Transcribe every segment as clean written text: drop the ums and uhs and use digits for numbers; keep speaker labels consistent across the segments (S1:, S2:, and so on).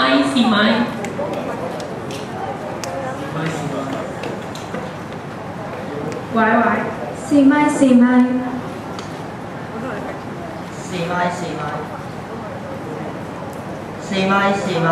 S1: 試咪。喂喂，
S2: 試咪試咪，
S3: 試咪試咪，試咪試咪。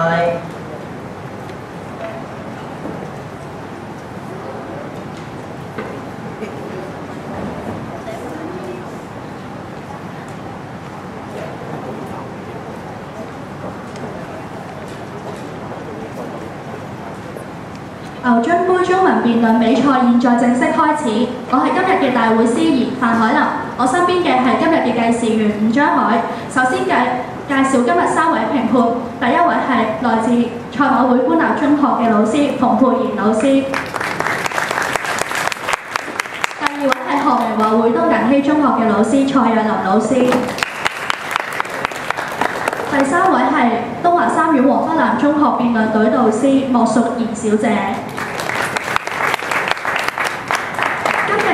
S2: 牛津杯中文辯論比賽現在正式開始，我係今日嘅大會司儀范海琳，我身邊嘅係今日嘅計時員吳張海。首先介紹今日3位評判，第一位係來自賽馬會官立中學嘅老師馮佩賢老師，第二位係何明華會東銀禧中學嘅老師蔡若琳老師，第三位係東華三院黃福南中學辯論隊導師莫淑儀小姐。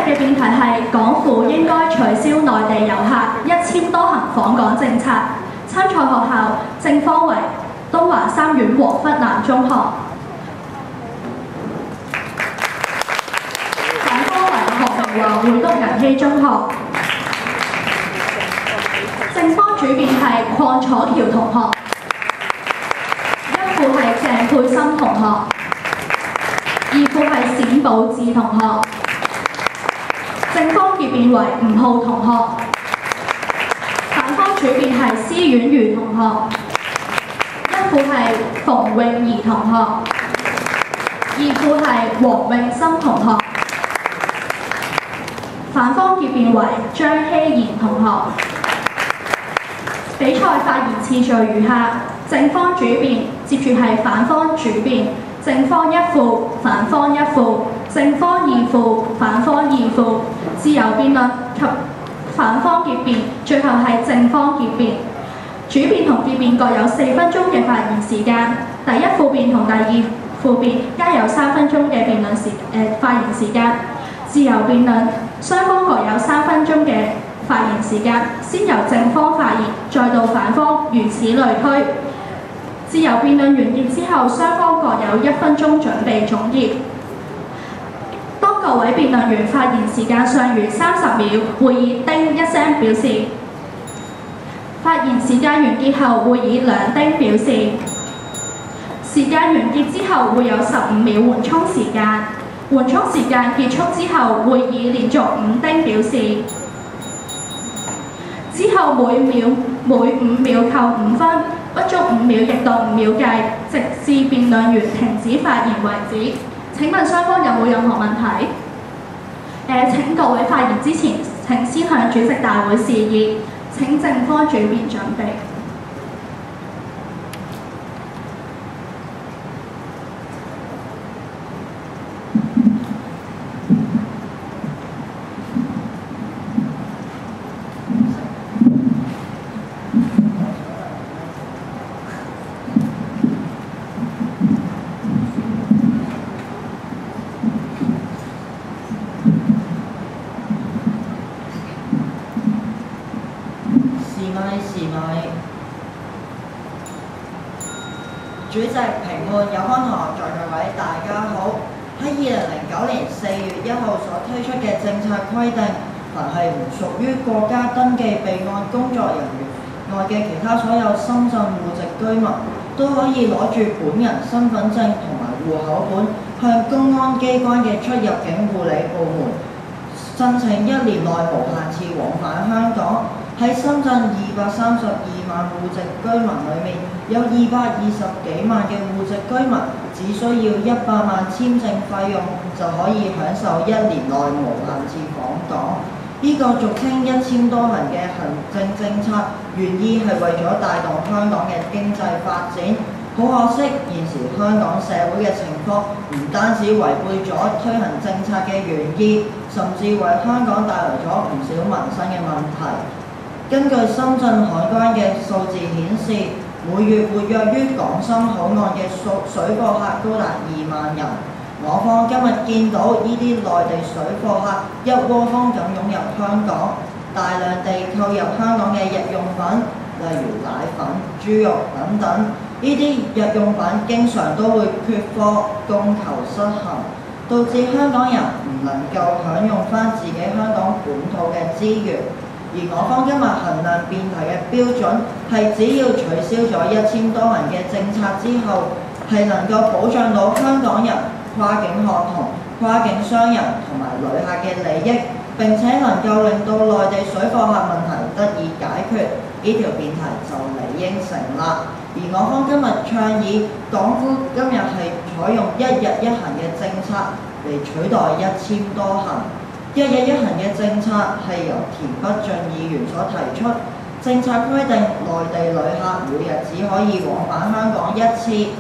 S2: 嘅辯題係港府應該取消內地遊客一簽多行訪港政策。參賽學校正方為東華三院黃福南中學，反方為何明華會東銀禧中學。正方主辯係鄺楚橋同學，一副係鄭佩森同學，二副係冼寶智同學。正方結辯為吳浩同學，反方主辯係施婉瑜同學，一副係馮詠儀同學，二副係黃詠森同學，反方結辯為張希賢同學。比賽發言次序如下：正方主辯，接住係反方主辯，正方一副，反方一副，正方二副，反方二副。自由辯論及反方結辯，最後係正方結辯。主辯同結辯各有4分鐘嘅發言時間，第一副辯同第二副辯皆有3分鐘嘅發言時間。自由辯論雙方各有3分鐘嘅發言時間，先由正方發言，再到反方，如此類推。自由辯論完結之後，雙方各有1分鐘準備總結。當各位辯論員發言時間尚餘30秒，會以叮一聲表示。發言時間完結後，會以2叮表示。時間完結之後，會有15秒緩衝時間。緩衝時間結束之後，會以連續5叮表示。之後每5秒扣5分，不足5秒亦當5秒計，直至辯論員停止發言為止。請問雙方有冇任何問題？請各位發言之前，請先向主席大會示意。請正方主辯準備。
S3: 主席、評判、有康同學在座位，大家好。喺2009年4月1號所推出嘅政策規定，凡係唔屬於國家登記備案工作人員外嘅其他所有深圳戶籍居民，都可以攞住本人身份證同埋戶口本，向公安機關嘅出入境護理部門申請1年內無限次往返香港。喺深圳232萬戶籍居民裏面，有220幾萬嘅戶籍居民只需要100萬簽證費用就可以享受1年內無限次訪港。呢個俗稱1簽多行嘅行政政策，原意係為咗帶動香港嘅經濟發展。好可惜，現時香港社會嘅情況唔單止違背咗推行政策嘅原意，甚至為香港帶來咗唔少民生嘅問題。根據深圳海關嘅數字顯示，每月活躍於港深口岸嘅水貨客高達2萬人。我方今日見到呢啲內地水貨客一窩蜂咁湧入香港，大量地購入香港嘅日用品，例如奶粉、豬肉等等，呢啲日用品經常都會缺貨，供求失衡，導致香港人唔能夠享用返自己香港本土嘅資源。而我方今日衡量辯題嘅標準係，只要取消咗一簽多行嘅政策之後，係能夠保障到香港人、跨境學童、跨境商人同埋旅客嘅利益，並且能夠令到內地水貨客問題得以解決，呢條辯題就理應成立。而我方今日倡議，港府今日係採用一日一行嘅政策嚟取代一簽多行。一日一行嘅政策係由田北俊議員所提出，政策規定內地旅客每日只可以往返香港一次，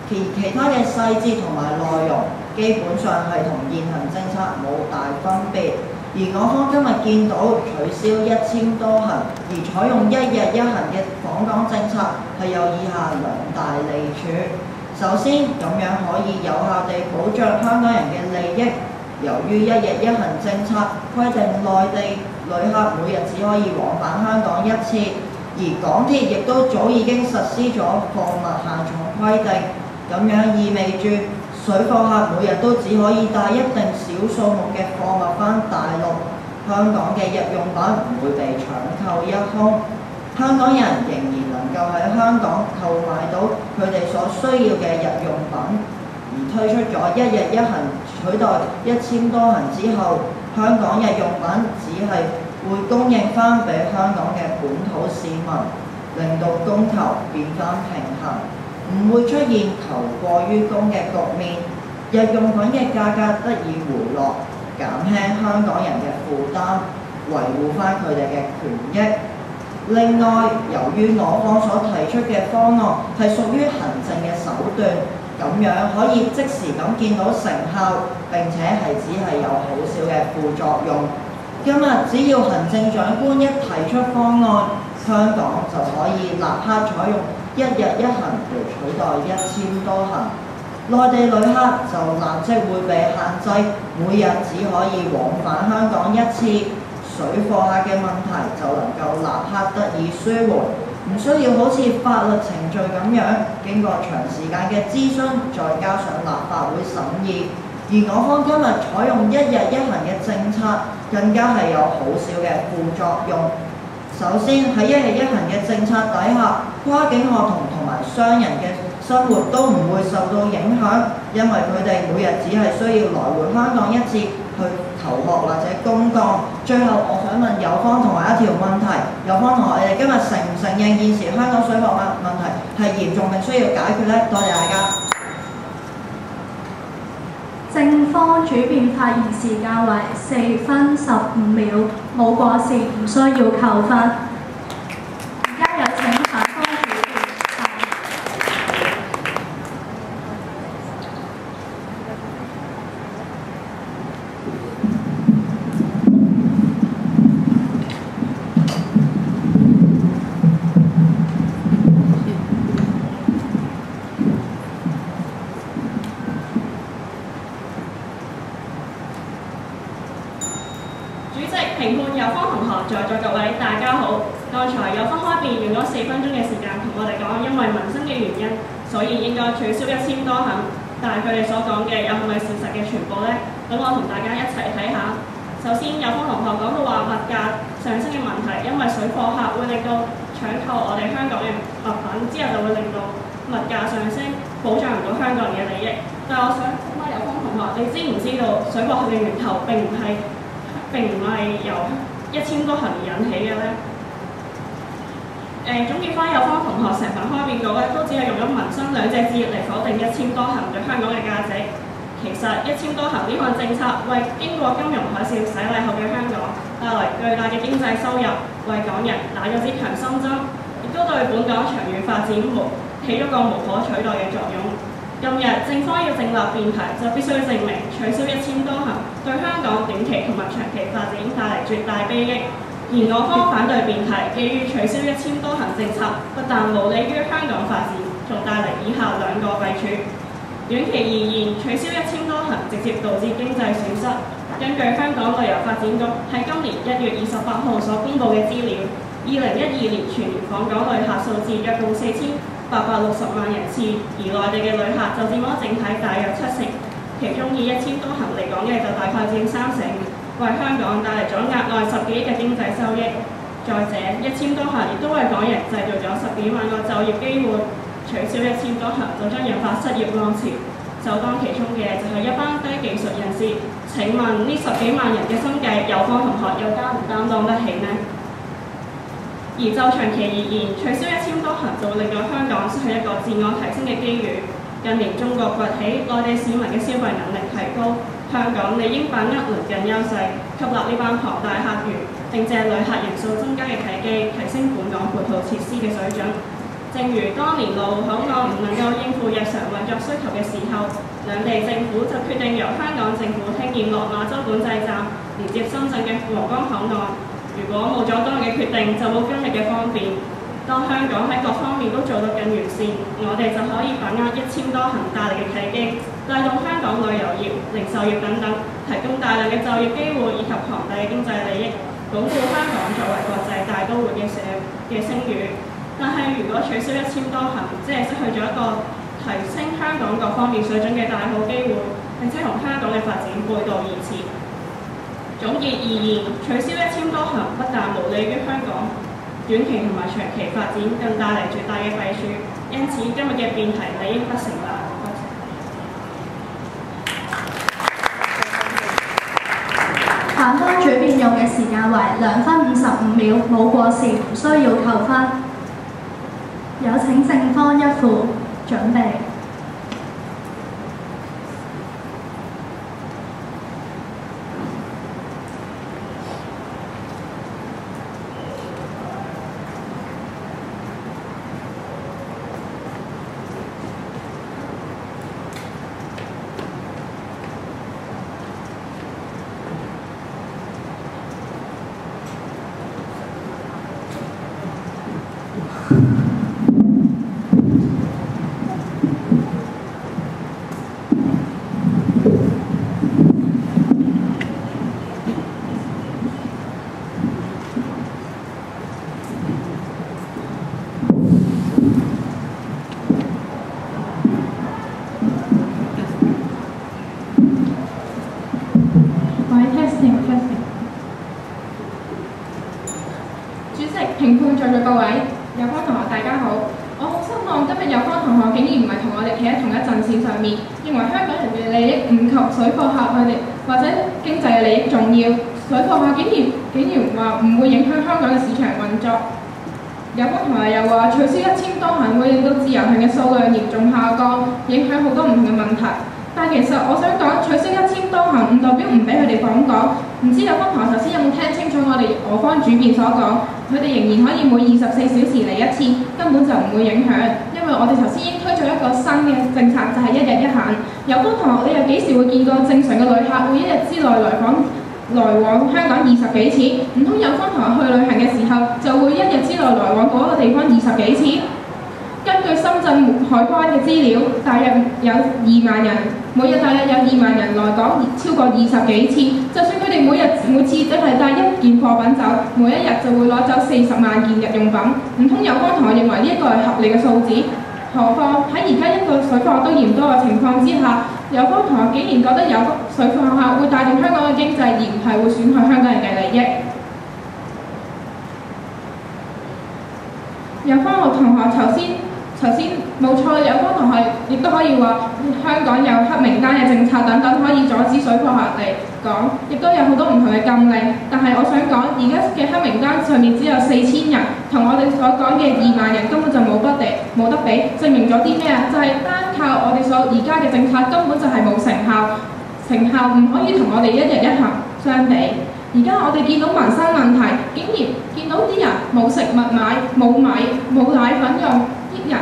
S3: 其他嘅細節同埋內容基本上係同現行政策冇大分別。而我方今日見到取消一簽多行，而採用一日一行嘅訪港政策係有以下兩大利處。首先，咁樣可以有效地保障香港人嘅利益。由於一日一行政策規定內地旅客每日只可以往返香港一次，而港鐵亦都早已經實施咗貨物限重規定，咁樣意味住水貨客每日都只可以帶一定小數目嘅貨物返大陸，香港嘅日用品唔會被搶購一空，香港人仍然能夠喺香港購買到佢哋所需要嘅日用品。而推出咗一日一行取代一簽多行之後，香港日用品只係會供應返俾香港嘅本土市民，令到供求變返平衡，唔會出現求過於供嘅局面，日用品嘅價格得以回落，減輕香港人嘅負擔，維護返佢哋嘅權益。另外，由於我方所提出嘅方案係屬於行政嘅手段，咁樣可以即時咁見到成效，並且係只係有好少嘅副作用。今日只要行政長官一提出方案，香港就可以立刻採用一日一行嚟取代一簽多行，內地旅客就立即會被限制，每日只可以往返香港一次，水貨客嘅問題就能夠立刻得以舒緩。唔需要好似法律程序咁樣，經過長時間嘅諮詢，再加上立法會審議。而我方今日採用一日一行嘅政策，更加係有好少嘅副作用。首先喺一日一行嘅政策底下，跨境學童同埋商人嘅生活都唔會受到影響，因為佢哋每日只係需要來回香港一次去求學或者公幹。最後，我想問有方同學一條問題：有方同學，你哋今日承唔承認現時香港水貨問題係嚴重並需要解決呢？多謝大家。
S2: 正方主辯發言時間為4分15秒，冇過時唔需要扣分。而家有請反方主辯。
S1: 評判有方同學在座各位大家好，剛才有方開辯用咗4分鐘嘅時間同我哋講，因為民生嘅原因，所以應該取消一簽多行。但係佢哋所講嘅有係咪事實嘅全部呢？等我同大家一齊睇下。首先有方同學講到話物價上升嘅問題，因為水貨客會令到搶購我哋香港嘅物品，之後就會令到物價上升，保障唔到香港人嘅利益。但係我想問翻有方同學，你知唔知道水貨客嘅源頭並唔係由一簽多行而引起嘅呢？總結翻有方同學成份開辯稿咧，都只係用咗民生兩隻字嚟否定一簽多行對香港嘅價值。其實一簽多行呢項政策為經過金融海嘯洗禮後嘅香港帶來巨大嘅經濟收入，為港人打咗支強心針，亦都對本港長遠發展起咗個無可取代嘅作用。今日正方要正立辯題，就必須證明取消一簽多行對香港短期同埋長期發展帶嚟絕大裨益。而我方反對辯題，基於取消一簽多行政策不但無利於香港發展，仲帶嚟以下兩個弊處。短期而言，取消一簽多行直接導致經濟損失。根據香港旅遊發展局喺今年1月28號所公布嘅資料， 2012年全年訪港旅客數字約共4860萬人次，而內地嘅旅客就佔咗整體大約70%，其中以1000多行嚟講嘅就大概佔30%，為香港帶嚟咗額外10幾億嘅經濟收益。再者，1000多行亦都為港人製造咗10幾萬個就業機會，取消1000多行就將引發失業浪潮。首當其衝嘅就係一班低技術人士。請問呢10幾萬人嘅生計，有方同學又擔唔擔當得起呢？而就長期而言，取消1000多行就會令到香港失去一個自我提升嘅機遇。近年中國崛起，內地市民嘅消費能力提高，香港理應把握鄰近優勢，吸納呢班龐大客源，並借旅客人數增加嘅契機，提升本港配套設施嘅水準。正如當年路口岸唔能夠應付日常運作需求嘅時候，兩地政府就決定由香港政府興建落馬洲管制站，連接深圳嘅皇崗口岸。如果冇咗當日嘅決定，就冇今日嘅方便。當香港喺各方面都做到更完善，我哋就可以把握1000多行帶嚟嘅契機，帶動香港旅遊業、零售業等等，提供大量嘅就業機會以及龐大嘅經濟利益，鞏固香港作為國際大都會嘅聲譽。但係如果取消1000多行，即係失去咗一個提升香港各方面水準嘅大好機會，並且同香港嘅發展背道而馳。總結而言，取消1000多行不但無利於香港短期同埋長期發展，更帶嚟絕大嘅弊處。因此，今日嘅辯題理應不成立。
S2: 反方主辯用嘅時間為2分55秒，冇過時，唔需要扣分。有請正方一副準備。
S4: 評判在座各位，有方同學大家好。我好失望，今日有方同學竟然唔係同我哋企喺同一陣線上面，認為香港人嘅利益唔及水貨客佢哋或者經濟嘅利益重要。水貨客竟然話唔會影響香港嘅市場運作。有方同學又話取消1000多行會令到自由行嘅數量嚴重下降，影響好多唔同嘅問題。但其實我想講，取消1000多行唔代表唔俾佢哋訪港。唔知有方同學頭先有冇聽清楚我方主辯所講？佢哋仍然可以每24小時嚟一次，根本就唔會影響。因為我哋頭先已經推咗一個新嘅政策，就係1日1行。有方同學，你又幾時會見過正常嘅旅客會1日之內來往香港20幾次？唔通有方同學去旅行嘅時候，就會1日之內來往嗰個地方20幾次？根據深圳海關嘅資料，大約有2萬人，每日大約有2萬人來港超過20幾次。就算佢哋每次只係帶1件貨品走，每一日就會攞走40萬件日用品。唔通有方同學認為呢一個係合理嘅數字？何況喺而家一個水貨都嫌多嘅情況之下，有方同學竟然覺得有水貨客會帶動香港嘅經濟，而唔係會損害香港人嘅利益。有方同學頭先冇錯，有方同學亦都可以話香港有黑名單嘅政策等等，可以阻止水貨客嚟講，亦都有好多唔同嘅禁令。但係我想講，而家嘅黑名單上面只有4000人，同我哋所講嘅2萬人根本就冇得比，證明咗啲咩啊？就係單靠我哋而家嘅政策根本就係冇成效，成效唔可以同我哋1日1行相比。而家我哋見到民生問題，竟然見到啲人冇食物買、冇米、冇奶粉用，啲人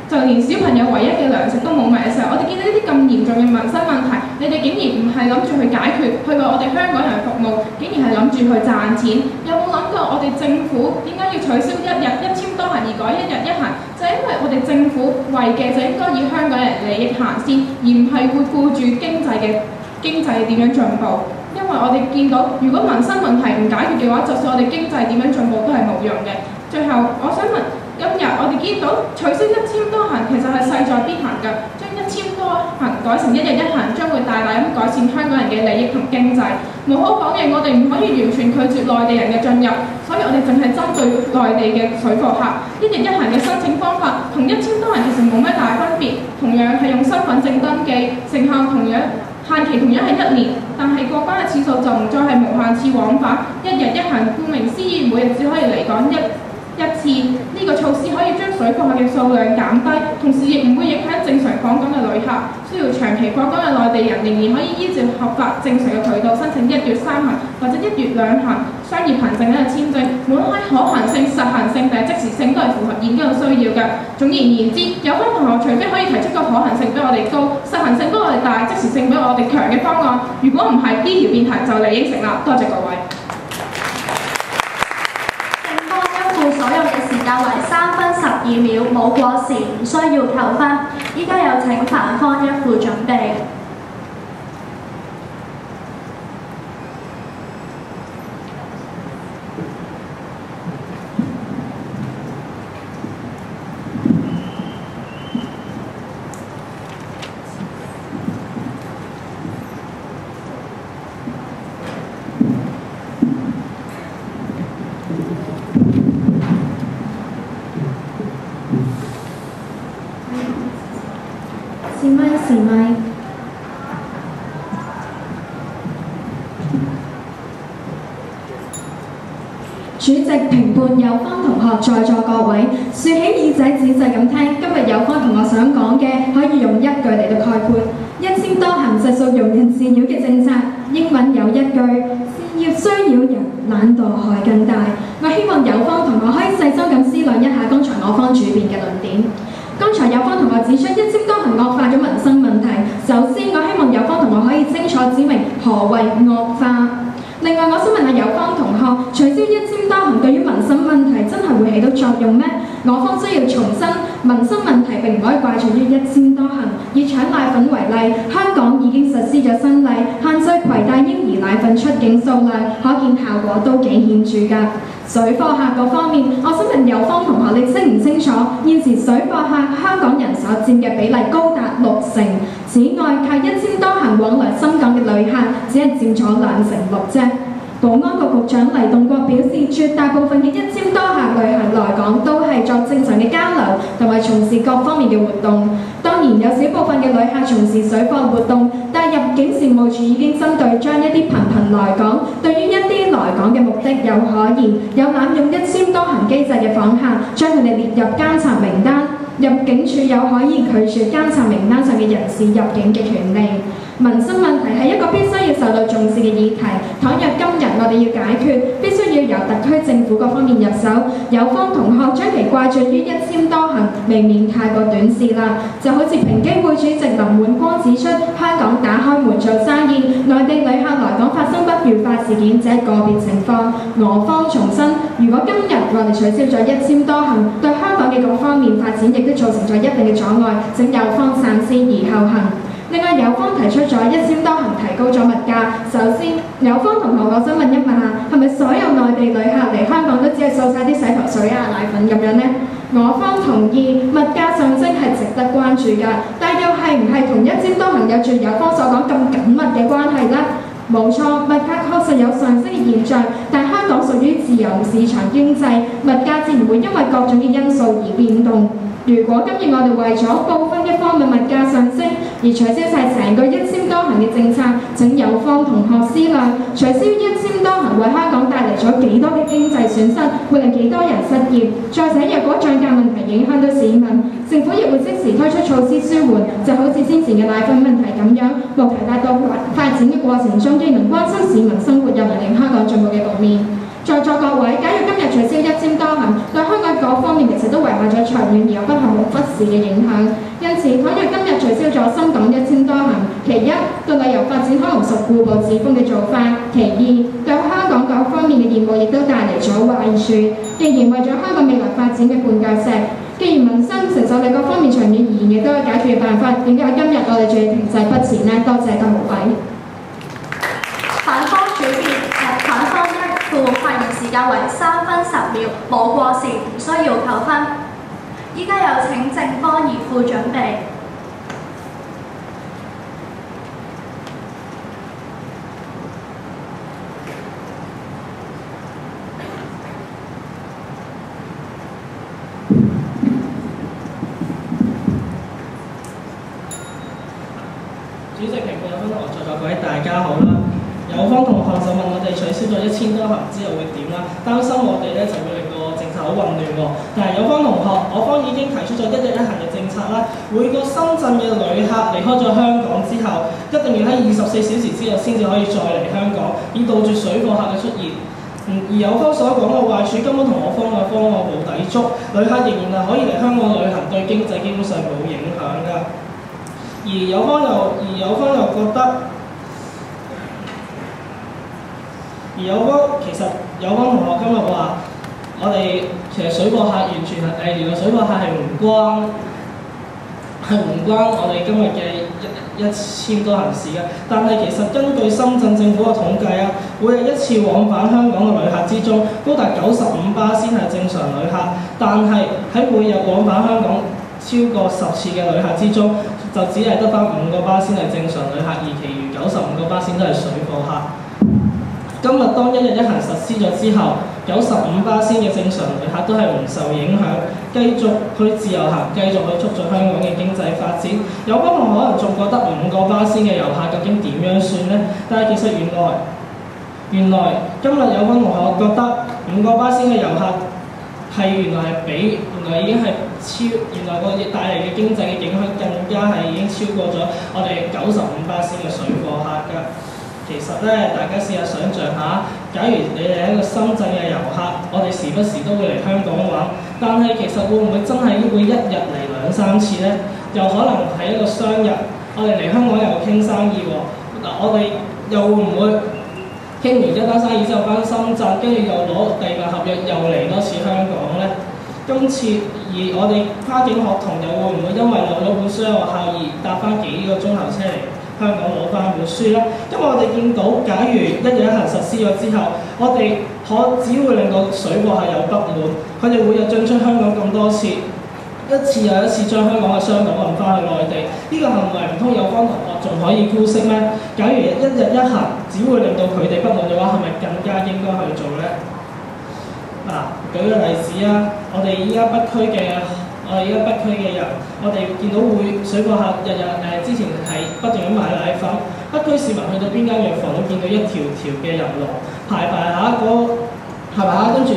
S4: 就連小朋友唯一嘅糧食都冇埋嘅時候，我哋見到呢啲咁嚴重嘅民生問題，你哋竟然唔係諗住去解決，去為我哋香港人服務，竟然係諗住去賺錢。有冇諗過我哋政府點解要取消1日1000多行而改1日1行？就係因為我哋政府為嘅就應該以香港人利益行先，而唔係會顧住經濟點樣進步。因為我哋見到如果民生問題唔解決嘅話，就算我哋經濟點樣進步都係冇用嘅。最後，我想問，今日我哋見到取消一簽多行其實係勢在必行嘅，將一簽多行改成一日一行，將會大大咁改善香港人嘅利益同經濟。無可否認，我哋唔可以完全拒絕內地人嘅進入，所以我哋淨係針對內地嘅水貨客。一日一行嘅申請方法同一簽多行其實冇咩大分別，同樣係用身份證登記，成效同樣限期同樣係1年，但係過關嘅次數就唔再係無限次往返。一日一行，顧名思義，每日只可以離港一次，呢個措施可以將水貨客嘅數量減低，同時亦唔會影響正常訪港嘅旅客。需要長期訪港嘅內地人仍然可以依照合法正常嘅渠道申請1月3行或者1月2行商業憑證嘅簽證，無論係可行性、實行性定係即時性都係符合現今嘅需要嘅。總而言之，有關同學除非可以提出個可行性比我哋高、實行性比我哋大、即時性比我哋強嘅方案，如果唔係呢條辯題就嚟應承啦。多謝各位。
S2: 所用嘅時間為3分12秒，冇過時，唔需要扣分。依家有請凡方一副準備。
S5: 試咪。主席、評判、有方同學，在座各位，豎起耳仔仔細咁聽，今日有方同學想講嘅，可以用一句嚟到概括：一簽多行實屬庸人自擾嘅政策。英文有一句：事業需擾人，懶惰害更大。我希望有方同學可以細心咁思量一下剛才我方主辯嘅論點。剛才有方同學指出一簽多行惡化咗民生問題，首先我希望有方同學可以清楚指明何謂惡化。另外，我想問下有方同學，取消一簽多行對於民生問題真係會起到作用咩？我方需要重申，民生問題並唔可以怪罪於一簽多行。以搶奶粉為例，香港已經實施咗新例，限制攜帶嬰兒奶粉出境數量，可見效果都幾顯著㗎。水貨客嗰方面，我想問有方同學，你清唔清楚現時水貨客香港人所佔嘅比例高達60%？此外，靠一簽多行往來深港嘅旅客只係佔咗6%啫。保安局局長黎棟國表示，絕大部分嘅一簽多行旅客來港都係作正常嘅交流同埋從事各方面嘅活動。當然有少部分嘅旅客從事水貨活動，但入境事務處已經針對將一啲頻來港，對於一啲來港嘅目的有可疑、有濫用一簽多行機制嘅訪客，將佢哋列入監察名單。入境處有可以拒絕監察名單上嘅人士入境嘅權利。民生問題係一個必須要受到重視嘅議題，倘若今日我哋要解決，必須要由特區政府各方面入手。有方同學將其怪罪於一簽多行，未免太過短視啦。就好似平機會主席林煥光指出，香港打開門做生意，內地旅客來港發生不愉快事件只係個別情況。我方重申，如果今日我哋取消咗一簽多行，對香港嘅各方面發展亦都造成咗一定嘅阻礙，請有方三思而後行。另外，有方提出咗一簽多行提高咗物價。首先，有方同學，我想問一問下，係咪所有內地旅客嚟香港都只係掃晒啲洗頭水啊、奶粉咁樣呢？我方同意物價上升係值得關注㗎，但又係唔係同一簽多行有住有方所講咁緊密嘅關係呢？冇錯，物價確實有上升嘅現象，但香港屬於自由市場經濟，物價自然會因為各種嘅因素而變動。如果今日我哋為咗部分嘅貨物物價上升而取消晒成個一簽多行嘅政策，請有方同學思量，取消一簽多行為香港帶嚟咗幾多嘅經濟損失，會令幾多人失業。再者，若果漲價問題影響到市民，政府亦會即時推出措施舒緩，就好似先前嘅奶粉問題咁樣，務求達到發展嘅過程中既能關心市民生活，又能令香港進步嘅局面。在座各位，假如今日取消一簽多行，對香港各方面其實都遺下咗長遠而又不可忽視嘅影響。因此，倘若今日取消咗深港一簽多行，其一對旅遊發展可能屬固步自封嘅做法；其二對香港各方面嘅業務亦都帶嚟咗壞處。既然為咗香港未來發展嘅絆腳石，既然民生承受力各方面長遠而言亦都有解決嘅辦法，點解今日我哋仲要停滯不前呢？多謝各位。
S2: 間為3分10秒，冇過時唔需要扣分。依家有請正方二副準備。
S6: 主席、評判、有分同學在座各位大家好啦。有方同學就問我哋取消咗1000多行之後會點啦，擔心我哋咧就會令到政策好混亂喎。但係有方同學，我方已經提出咗1日1行嘅政策啦。每個深圳嘅旅客離開咗香港之後，一定要喺24小時之後先至可以再嚟香港，以杜絕水貨客嘅出現。而有方所講嘅壞處根本同我方嘅方案冇抵觸，旅客仍然係可以嚟香港旅行，對經濟基本上冇影響㗎。而有方又覺得。其實有方同學今日話，我哋其實水貨客完全係原來水貨客係唔關我哋今日嘅1000多行事嘅。但係其實根據深圳政府嘅統計啊，每日一次往返香港嘅旅客之中，高達95%先係正常旅客，但係喺每日往返香港超過10次嘅旅客之中，就只係得返5%先係正常旅客，而其餘95%先都係水貨客。今日當1日1行實施咗之後，95%嘅正常旅客都係唔受影響，繼續去自由行，繼續去促進香港嘅經濟發展。有方同學可能仲覺得5%嘅遊客究竟點樣算呢？但係其實原來今日有方同學覺得5%嘅遊客原來已經係原來個帶嚟嘅經濟嘅影響更加係已經超過咗我哋95%嘅水貨客㗎。其實咧，大家試下想像下，假如你係一個深圳嘅遊客，我哋時不時都會嚟香港玩，但係其實會唔會真係會1日嚟2-3次呢？又可能係一個雙日，我哋嚟香港又傾生意喎。我哋又會唔會傾完一單生意之後翻深圳，跟住又攞第2份合約又嚟多次香港呢？今次我哋跨境學童又會唔會因為漏咗本書喺學校而搭翻幾個鐘頭車嚟香港攞翻本書呢？因為我哋見到，假如1日1行實施咗之後，我哋只會令到水貨客有不滿，佢哋每日進出香港咁多次，一次又一次將香港嘅商品運翻去內地，呢個行為唔通有方同學仲可以姑息咩？假如1日1行只會令到佢哋不滿嘅話，係咪更加應該去做呢？舉個例子啊，我哋依家北區嘅人，我哋見到水貨客日之前係不斷咁買奶粉，北區市民去到邊間藥房都見到一條條嘅人龍，排下，跟住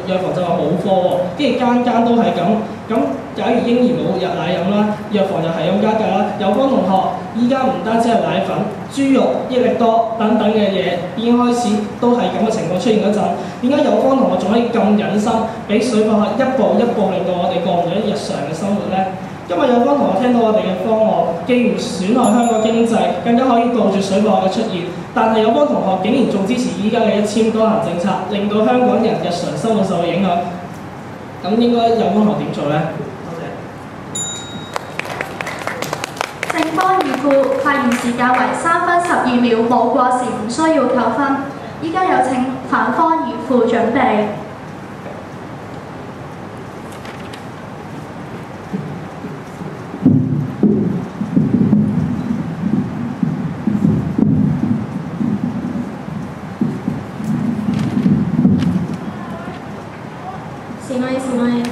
S6: 藥房就話冇貨喎，跟住間都係咁。咁假如嬰兒冇日奶飲啦，藥房就係咁加價啦。有方同學依家唔單止係奶粉、豬肉、益力多等等嘅嘢已經開始都係咁嘅情況出現嗰陣，點解有方同學仲可以咁忍心，俾水貨客一步一步令到我哋過唔到日常嘅生活呢？因為有方同學聽到我哋嘅方案，既唔損害香港經濟，更加可以杜絕水貨客嘅出現。但係有方同學竟然仲支持依家嘅1000多行政策，令到香港人日常生活受到影響。咁應該有方同學點做呢？多謝。
S2: 正方二副發言時間為3分12秒，冇過時唔需要扣分。依家有請反方二副準備。
S4: 試咪。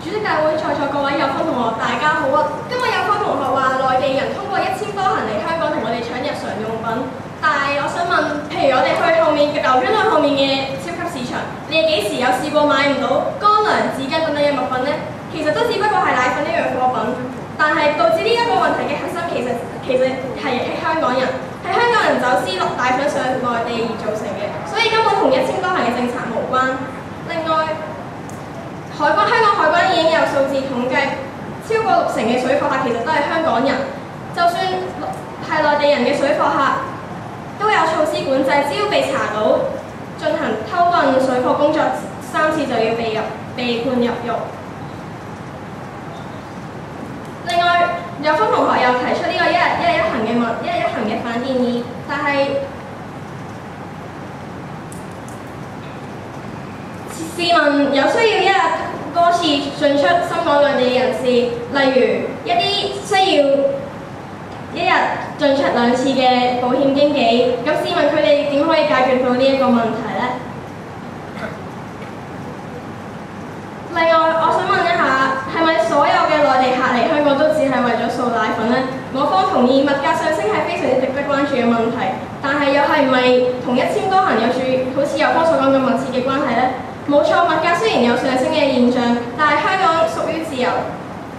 S1: 主席大會在座各位有方同學，大家好啊！今日有方同學話內地人通過1000多行嚟香港同我哋搶日常用品，但係我想問，譬如我哋去後面嘅牛津去後面嘅超級市場，你哋幾時有試過買唔到乾糧、紙巾等等嘅物品呢？其實都只不過係奶粉呢樣貨品，但係導致呢一個問題嘅核心其實係香港人，係香港人走私落奶粉上內地而造成嘅，所以根本同1000多行嘅政策無關。另外，香港海關已經有數字統計，超過60%嘅水貨客其實都係香港人。就算係內地人嘅水貨客，都有措施管制，只要被查到進行偷運水貨工作3次就要被判入獄。另外，有方同學又提出呢個一日一行嘅反建議，但係試問有需要一日多次進出深港兩地嘅人士，例如一啲需要一日進出2次嘅保險經紀，咁試問佢哋點可以解決到呢一個問題呢？另外，我想問一下，係咪所有嘅內地客嚟香港都只係為咗掃奶粉呢？我方同意物價上升係非常之值得關注嘅問題，但係又係唔係同一簽多行有住好似有方所講咁密切嘅關係呢？冇錯，物價雖然有上升嘅現象，但係香港屬於自由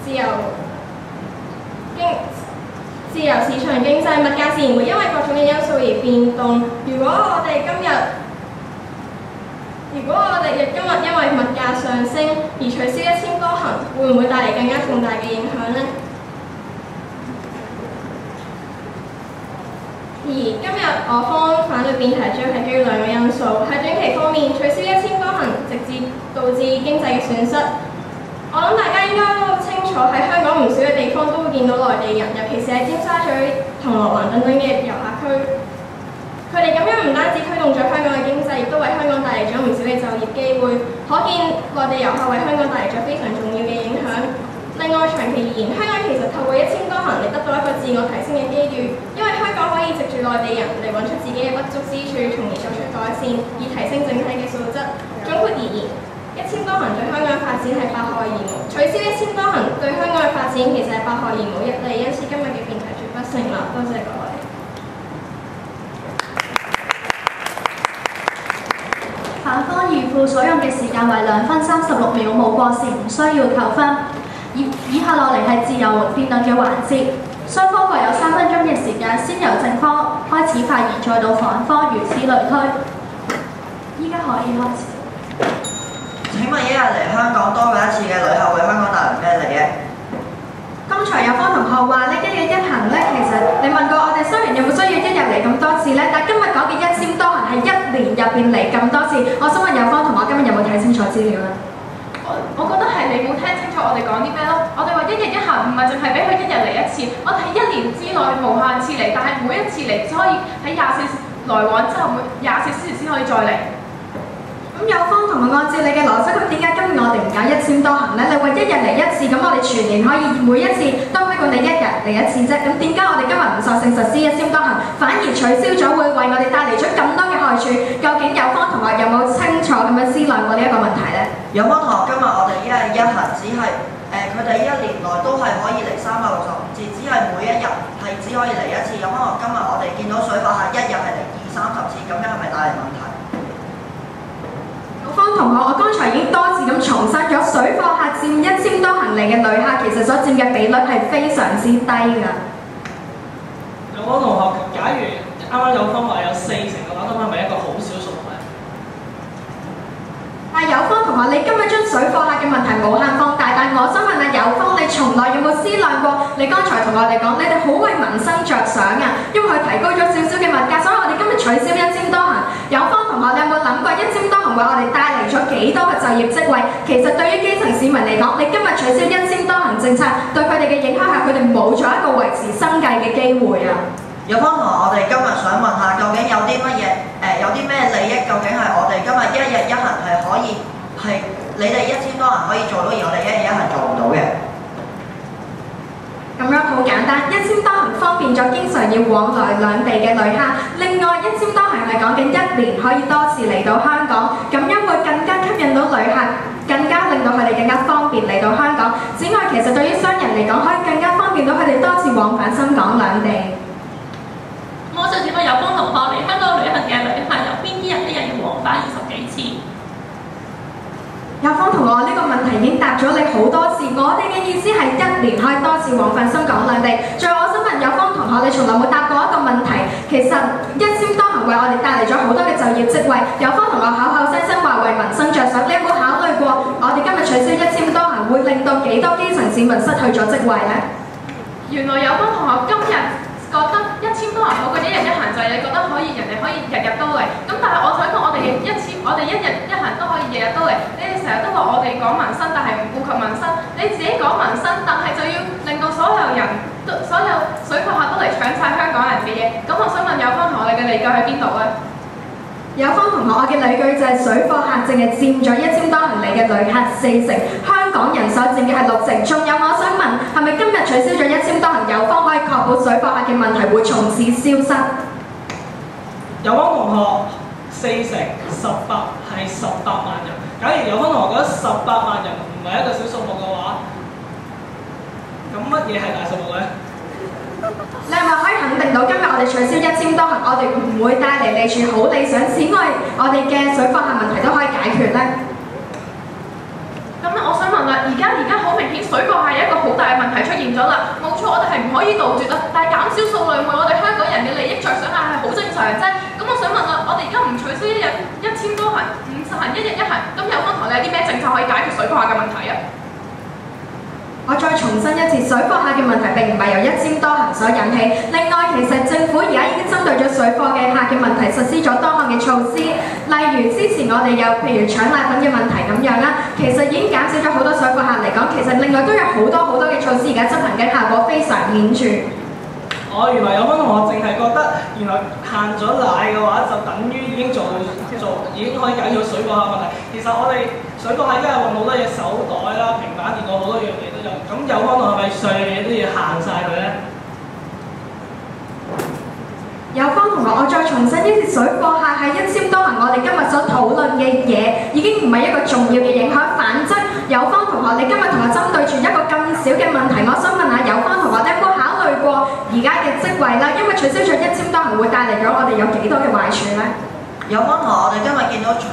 S1: 市場經濟，物價自然會因為各種嘅因素而變動。如果我哋今日因為物價上升而取消一簽多行，會唔會帶嚟更加重大嘅影響呢？而今日我方反對辯題主要係基於2個因素。喺短期方面，取消一簽多行，直接導致經濟嘅損失。我諗大家應該都清楚，喺香港唔少嘅地方都會見到內地人，尤其是喺尖沙咀、銅鑼灣等等嘅遊客區。佢哋咁樣唔單止推動咗香港嘅經濟，亦都為香港帶嚟咗唔少嘅就業機會。可見內地遊客為香港帶嚟咗非常重要嘅影響。另外，長期而言，香港其實透過一簽多行嚟得到一個自我提升嘅機遇，因為香港可以藉住內地人嚟揾出自己嘅不足之處，從而作出改善，以提升整體嘅素質。總括而言，一簽多行對香港發展係百害而無，取消一簽多行對香港嘅發展其實係百害而無一利，因此今日嘅辯題絕不成立。多謝各位。
S2: 反方二副所用嘅時間為2分36秒，冇過時，唔需要扣分。以下落嚟係自由辯論嘅環節，雙方各有3分鐘嘅時間，先由正方開始發言，再到反方，如此類推。依家可以開始。
S3: 請問一日嚟香港多過1次嘅旅客為香港帶來咩利益？
S5: 剛才有方同學話呢，一日一行呢，其實你問過我哋商人有冇需要一日嚟咁多次呢？但今日講嘅一簽多行係1年入邊嚟咁多次，我想問有方同學今日有冇睇清楚資料呢？
S4: 我覺得係你冇聽清楚我哋講啲咩咯。我哋話一日一行唔係淨係俾佢1日嚟1次，我哋係1年之內無限次嚟，但係每一次嚟只可以喺24來往之後，每24小時先可以再嚟。
S5: 咁有方同學按照你嘅邏輯，咁點解今日我哋唔揀一簽多行呢？你話1日嚟1次，咁我哋全年可以每一次都批過你1日嚟1次啫。咁點解我哋今日唔索性實施一簽多行，反而取消咗會為我哋帶嚟咗咁多嘅害處？究竟有方同學有冇清楚咁樣思量過呢一個問題呢？
S3: 有方同學今日我哋一日一行只係佢哋1年內都係可以嚟365次，只係每一日係只可以嚟1次。有方同學今日我哋見到水貨客1日係嚟20-30次，咁樣係咪帶嚟問題？
S5: 方同學，我剛才已經多次咁重申咗，水貨客佔一簽多行嚟嘅旅客，其實所佔嘅比率係非常之低㗎。
S6: 有方同學，假如啱啱有方話有40%嘅話，咁係咪一個好少數目咧？
S5: 但有方同學，你今日將水貨客嘅問題無限放大，但我想問下有方，你從來有冇思量過？你剛才同我哋講，你哋好為民生着想啊，因為佢提高咗少少嘅物價，所以我哋今日取消一簽多行。有方同學，你有冇諗過一簽多行為我哋帶嚟咗幾多嘅就業職位？其實對於基層市民嚟講，你今日取消一簽多行政策，對佢哋嘅影響係佢哋冇咗一個維持生計嘅機會啊！
S3: 有方同學，我哋今日想問下，究竟有啲乜嘢有啲咩利益？究竟係我哋今日一日一行係可以係你哋一簽多行可以做到，而我哋一日一行做唔到嘅？
S5: 咁樣好簡單，一簽多行方便咗經常要往來兩地嘅旅客。另外，一簽多行係講緊1年可以多次嚟到香港，咁樣會更加吸引到旅客，更加令到佢哋更加方便嚟到香港。此外，其實對於商人嚟講，可以更加方便到佢哋多次往返深港兩地。
S7: 我想請問有方同學嚟香港旅行嘅旅客有邊啲人一日要往返20幾次？
S5: 有方同學，呢個問題已經答咗你好多次，我哋嘅意思係1年可以多次往返深港兩地。最後我想問有方同學，你從來冇答過一個問題，其實一簽多行為我哋帶嚟咗好多嘅就業職位。有方同學口口聲聲話為民生着想，你有冇考慮過我哋今日取消一簽多行會令到幾多基層市民失去咗職位呢？
S4: 原來有方同學今日覺得1簽多行好過一日一行，就係你覺得可以人哋可以日日都嚟。咁但係我想講，我哋一日一行都可以日日都嚟。你哋成日都話我哋講民生，但係唔顧及民生。你自己講民生，但係就要令到所有水貨客都嚟搶晒香港人嘅嘢。咁我想問有方同學，你嘅理據喺邊度咧？
S5: 有方同學，我嘅理據就係水貨客淨係佔咗一簽多行嚟嘅旅客40%，香港人所佔嘅係60%。仲有，我想問係咪今日取消咗一簽多行，有方可以確保水貨客嘅問題會從此消失？
S6: 有方同學40%，18係18萬人。假如有方同學覺得18萬人唔係一個小數目嘅話，咁乜嘢係大數目咧？
S5: 你係咪可以肯定到今日我哋取消一簽多行，我哋唔會帶嚟利處好理想？此外，我哋嘅水貨客問題都可以解決呢？
S4: 咁我想問啦，而家好明顯水貨係一個好大嘅問題出現咗啦。冇錯，我哋係唔可以杜絕啦，但係減少數量為我哋香港人嘅利益着想係好正常嘅啫。咁我想問啦，我哋而家唔取消一日一簽多行，唔實行一日一行，咁有方同你有啲咩政策可以解決水貨客嘅問題啊？
S5: 我再重申一次，水貨客嘅問題並唔係由一簽多行所引起。另外，其實政府而家已經針對咗水貨嘅客嘅問題實施咗多項嘅措施，例如之前我哋有譬如搶奶粉嘅問題咁樣啦，其實已經減少咗好多水貨客嚟講。其實另外都有好多嘅措施而家執行緊，效果非常顯著。
S6: 原來有方同學淨係覺得原來限咗奶嘅話，就等於已經已經可以解決水貨客問題。其實我哋水貨客而家係運好多嘢，手袋啦、平板電腦好多樣嘢都有。咁有方同學係咪所有嘢都要限晒佢咧？
S5: 有方同學，我再重申一次，水貨客係一簽多行，我哋今日所討論嘅嘢已經唔係一個重要嘅影響。反則有方同學，你今日同我針對住一個咁少嘅問題，我想問下有方同學，你有冇考慮過而家嘅職位啦？因為取消咗一簽多行會帶嚟咗我哋有幾多嘅壞處呢？
S3: 有方同學，我哋今日見到推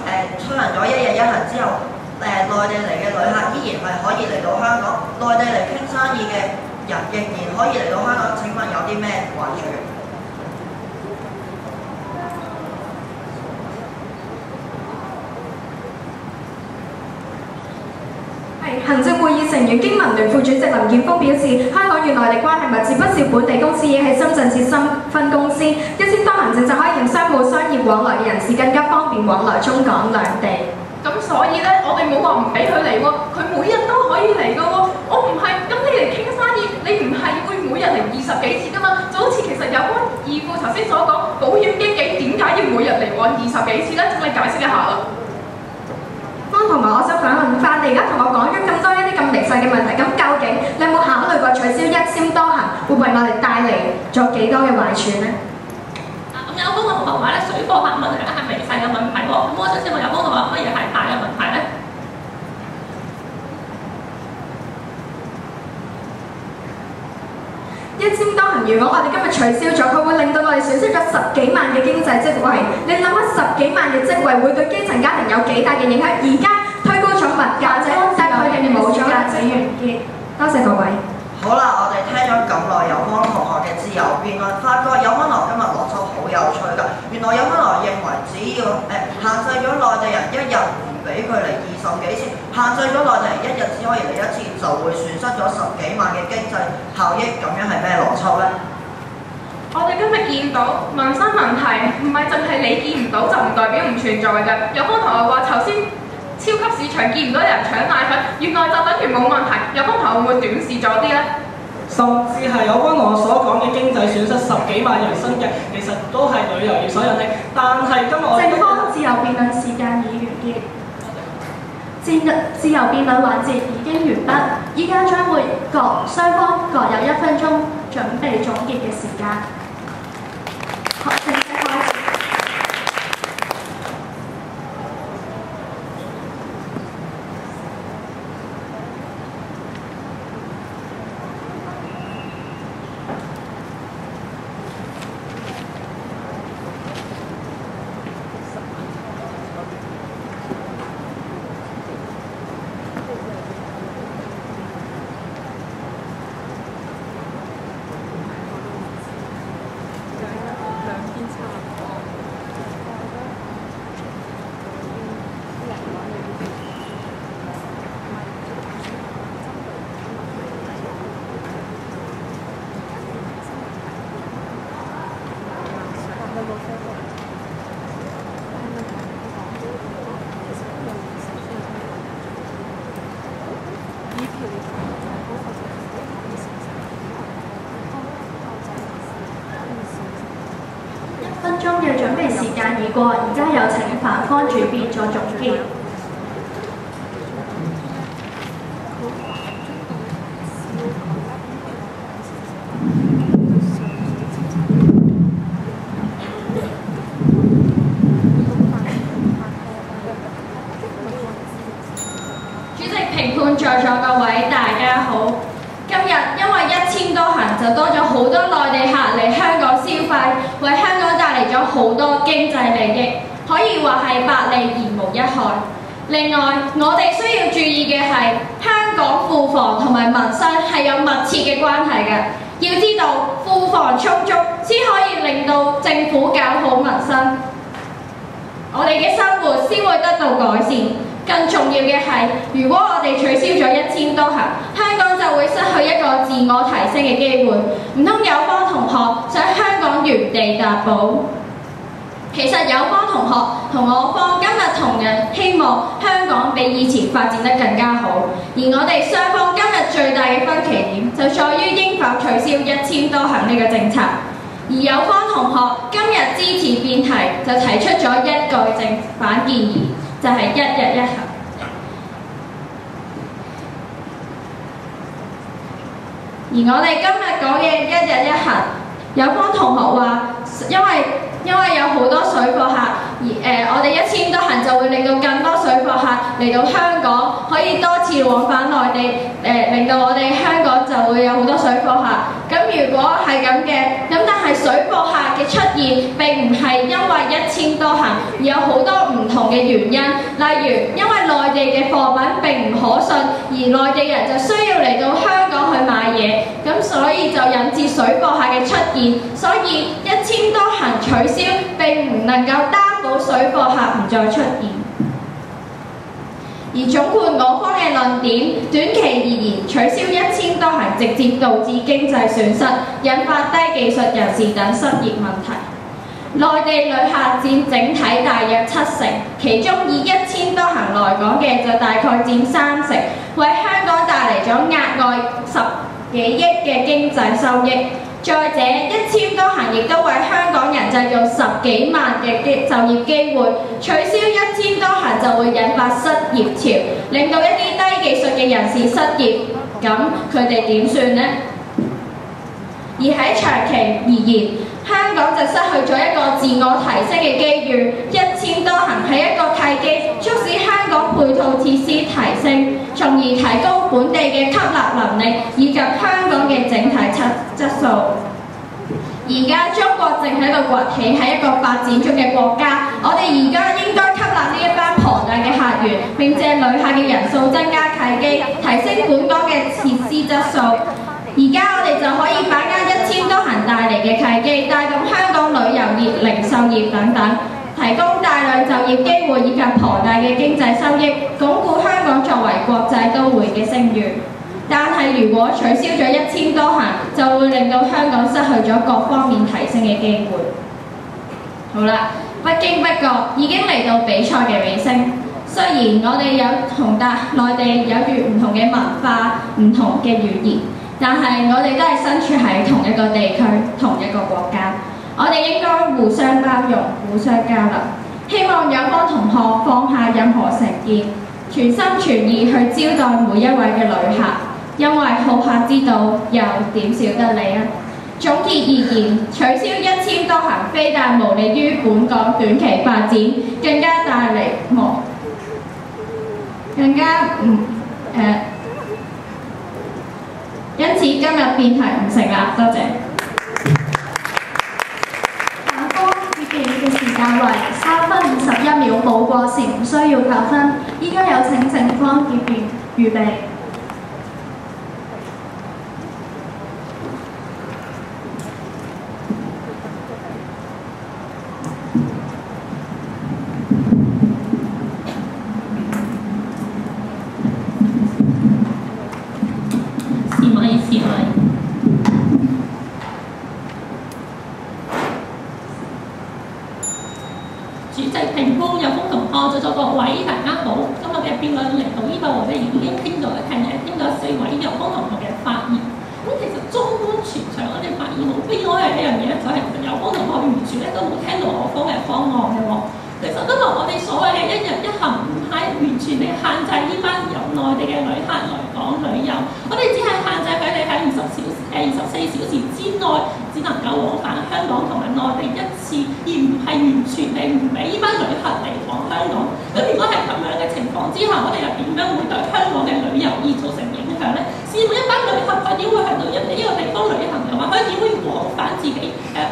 S3: 行咗一日一行之後，內地嚟嘅旅客依然係可以嚟到香港，內地嚟傾生意嘅人仍然可以嚟到香港。請問有啲咩壞處？
S5: 行政會議成員經民聯副主席林健鋒表示，香港與內地關係密切，不少本地公司已喺深圳設分公司，一簽多行政策可以令商務商業往來嘅人士更加方便往來中港兩地。
S4: 咁所以咧，我哋冇話唔俾佢嚟喎，佢每日都可以嚟嘅喎。我唔係，咁你嚟傾生意，你唔係會每日嚟20幾次㗎嘛？就好似其實有關義父頭先所講，保險經紀點解要每日嚟往20幾次咧？請你解釋一下啦。
S5: 同埋，我想反問翻你，而家同我講咗咁多一啲咁微細嘅問題，咁究竟你有冇考慮過取消一簽多行會為我哋帶嚟咗幾多嘅壞處呢？
S7: 咁有方同學話咧，水貨客問題咧係微細嘅問題喎。咁我想請問有方同學乜嘢係大嘅問題咧？
S5: 一簽多行，如果我哋今日取消咗，佢會令到我哋損失咗10幾萬嘅經濟職位。你諗下10幾萬嘅職位會對基層家庭有幾大嘅影響？而家推高咗物價啫，但係佢哋冇咗價值完結。多謝各位。
S3: 好啦，我哋聽咗咁耐有方同學嘅自由辯論，發覺有方同學今日邏輯好有趣㗎。原來有方同學認為只要限制咗內地人一日唔俾佢嚟20幾次，限制咗內地人一日只可以嚟1次，就會損失咗10幾萬嘅經濟效益，咁樣係咩邏輯呢？
S4: 我哋今日見到民生問題，唔係淨係你見唔到就唔代表唔存在㗎。有方同學話頭先超級市場見唔到人搶奶粉，原來就等於冇問題。有方同學會唔會短視咗啲呢？
S6: 甚至係有關我所講嘅經濟損失10幾萬人生計，其實都係旅遊業所引起。但係今日我
S2: 正方自由辯論時間已完結，自由辯論環節已經完畢，依家將會雙方各有1分鐘準備總結嘅時間。正式開始。鐘嘅準備時間已過，而家有請凡方主辯作總結。
S8: 主席、評判在座各位，大家好。今日因為1000多行，就多咗好多內地客嚟香港消費，為香港帶嚟咗好多經濟利益，可以話係百利而無一害。另外，我哋需要注意嘅係，香港庫房同埋民生係有密切嘅關係嘅。要知道，庫房充足先可以令到政府搞好民生，我哋嘅生活先會得到改善。更重要嘅係，如果我哋取消咗1000多行，香港就會失去一個自我提升嘅機會。唔通有方同學想香港原地踏步？其實有方同學同我方今日同樣希望香港比以前發展得更加好，而我哋雙方今日最大嘅分歧點就在於應否取消1000多行呢個政策。而有方同學今日支持辯題，就提出咗一句正反建議，就係1日1行。而我哋今日講嘅1日1行，有方同學話，因為有好多水貨客，我哋1000多行就會令到更多水貨客嚟到香港，可以多次往返內地，令到我哋香港就會有好多水貨客。咁如果係咁嘅，咁但係水貨客嘅出現並唔係因為1000多行，而有好多唔同嘅原因，例如因為內地嘅貨品並唔可信，而內地人就需要嚟到香港去買嘢，咁所以就引致水貨客嘅出現。所以1000多行取消並唔能夠擔保水貨客唔再出現。而總括我方嘅論點，短期而言，取消1000多行直接導致經濟損失，引發低技術人士等失業問題。內地旅客佔整體大約70%，其中以1000多行來港嘅就大概佔30%，為香港帶嚟咗額外10幾億嘅經濟收益。再者，1000多行亦都為香港人製造10幾萬嘅就業機會。取消1000多行就會引發失業潮，令到一啲低技術嘅人士失業。咁佢哋點算呢？而喺長期而言，香港就失去咗一個自我提升嘅機遇。1000多行係一個契機，促使香港配套設施提升，從而提高本地嘅吸納能力以及香港嘅整體質素。而家中國正喺度崛起，係一個發展中嘅國家。我哋而家應該吸納呢一班龐大嘅客源，並借旅客嘅人數增加契機，提升本港嘅設施質素。而家我哋就可以把握1000多行帶嚟嘅契機，帶動香港旅遊業、零售業等等，提供大量就業機會以及龐大嘅經濟收益，鞏固香港作為國際都會嘅聲譽。但係如果取消咗1000多行，就會令到香港失去咗各方面提升嘅機會。好啦，不經不覺已經嚟到比賽嘅尾聲。雖然我哋有同內地有住唔同嘅文化、唔同嘅語言，但係我哋都係身處喺同一個地區、同一個國家。我哋應該互相包容、互相交流。希望有方同學放下任何成見，全心全意去招待每一位嘅旅客。因為好客之道，又點少得你啊！總結而言，取消1000多行非但無利於本港短期發展，更加帶嚟因此今日辯題唔成立，多謝。
S2: 反方決定嘅時間為3分51秒，冇過時，唔需要扣分。依家有請正方結辯，預備。
S7: 主席、評判、有風同學，在座各位大家好。今日嘅辯論嚟到呢度，我哋已經聽咗4位有風同學嘅發言。咁其實綜觀全場，我哋發現好悲哀嘅一樣嘢，就係有風同學唔住咧都冇聽到我方嘅方案嘅喎。其實今日我哋所謂嘅一日一行唔係完全地限制呢班由內地嘅旅客來港旅遊，我哋只係限制佢哋喺24小時之內只能夠往返香港同埋內地一次，而唔係完全地唔俾呢班旅客嚟訪香港。咁如果係咁樣嘅情況之下，我哋又點樣會對香港嘅旅遊業造成影響呢？試問一班旅客佢點會去到呢個地方旅行嘅話，佢點會往返自己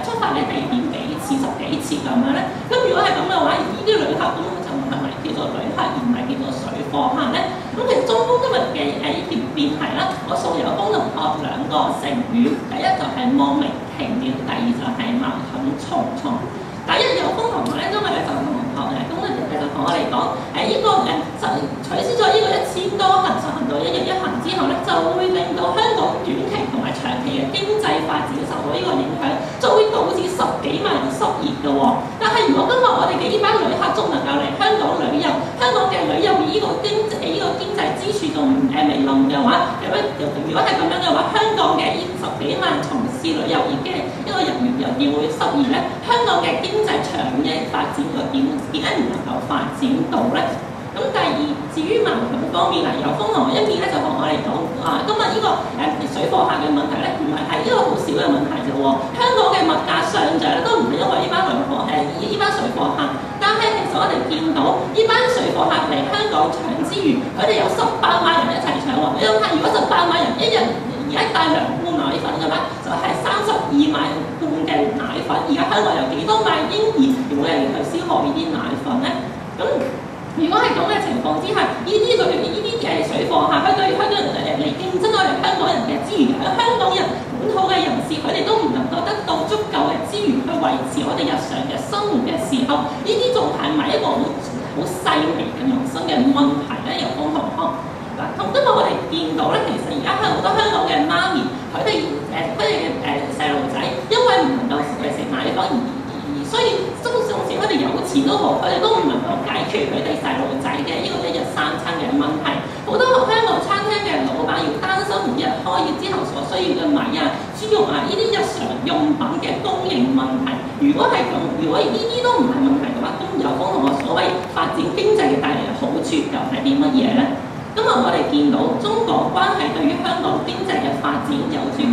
S7: 出發嘅地點10幾次咁樣呢？咁如果係咁嘅話，呢啲旅客咁就係咪叫做旅客而唔係叫做水貨客呢？咁其實中方今日嘅呢條辯題啦，我素有功同學兩個成語，第一就係莫名其妙，第二就係矛盾重重。第一有功同學咧，今日咧就同我哋講呢個取消咗呢個1000多行實行到1日1行之後咧，就會令到香港短期同埋長期嘅經濟發展受到呢個影響，就會導致10幾萬人失業嘅喎。但係如果今日我哋嘅呢班旅客仲能夠嚟香港旅遊，香港嘅旅遊呢個經濟支柱仲未冧嘅話，如果係咁樣嘅話，香港嘅呢10幾萬從事旅遊業嘅一個人員又點會失業咧？香港嘅經濟長嘅發展又點解唔能夠發展到咧？咁第二，至於矛盾方面啊，有風同一面咧就同我哋講今日呢個水貨客嘅問題咧，唔係一個好少嘅問題啫喎。香港嘅物價上漲咧，都唔係因為呢班水貨客，但係其實我哋見到呢班水貨客嚟香港搶之餘，佢哋有18萬人一齊搶喎。你諗下，如果18萬人一人而家帶2罐奶粉嘅話，就係32萬罐嘅奶粉。而家香港有幾多萬嬰兒每日要去消耗呢啲奶粉咧？咁如果係咁嘅情況之下，呢啲水貨客佢對香港人嚟競爭我哋香港人嘅資源，香港人本土嘅人士佢哋都唔能夠得到足夠嘅資源去維持我哋日常嘅生活嘅時候，呢啲仲係咪一個好細微嘅民生嘅問題咧？有風同學嗱，咁今日我哋見到咧，其實而家好多香港嘅媽咪，佢哋嘅細路仔因為唔能夠食奶粉所以即使佢哋有錢都好，佢哋都唔能夠解決佢哋細路仔嘅呢個一日三餐嘅問題。好多香港餐廳嘅老闆要擔心每日開業之後所需要嘅米啊、豬肉啊呢啲日常用品嘅供應問題。如果係咁，如果呢啲都唔係問題嘅話，咁有講同我所謂發展經濟嘅帶嚟嘅好處又係啲乜嘢咧？今日我哋見到中國關係對於香港經濟嘅發展有住舉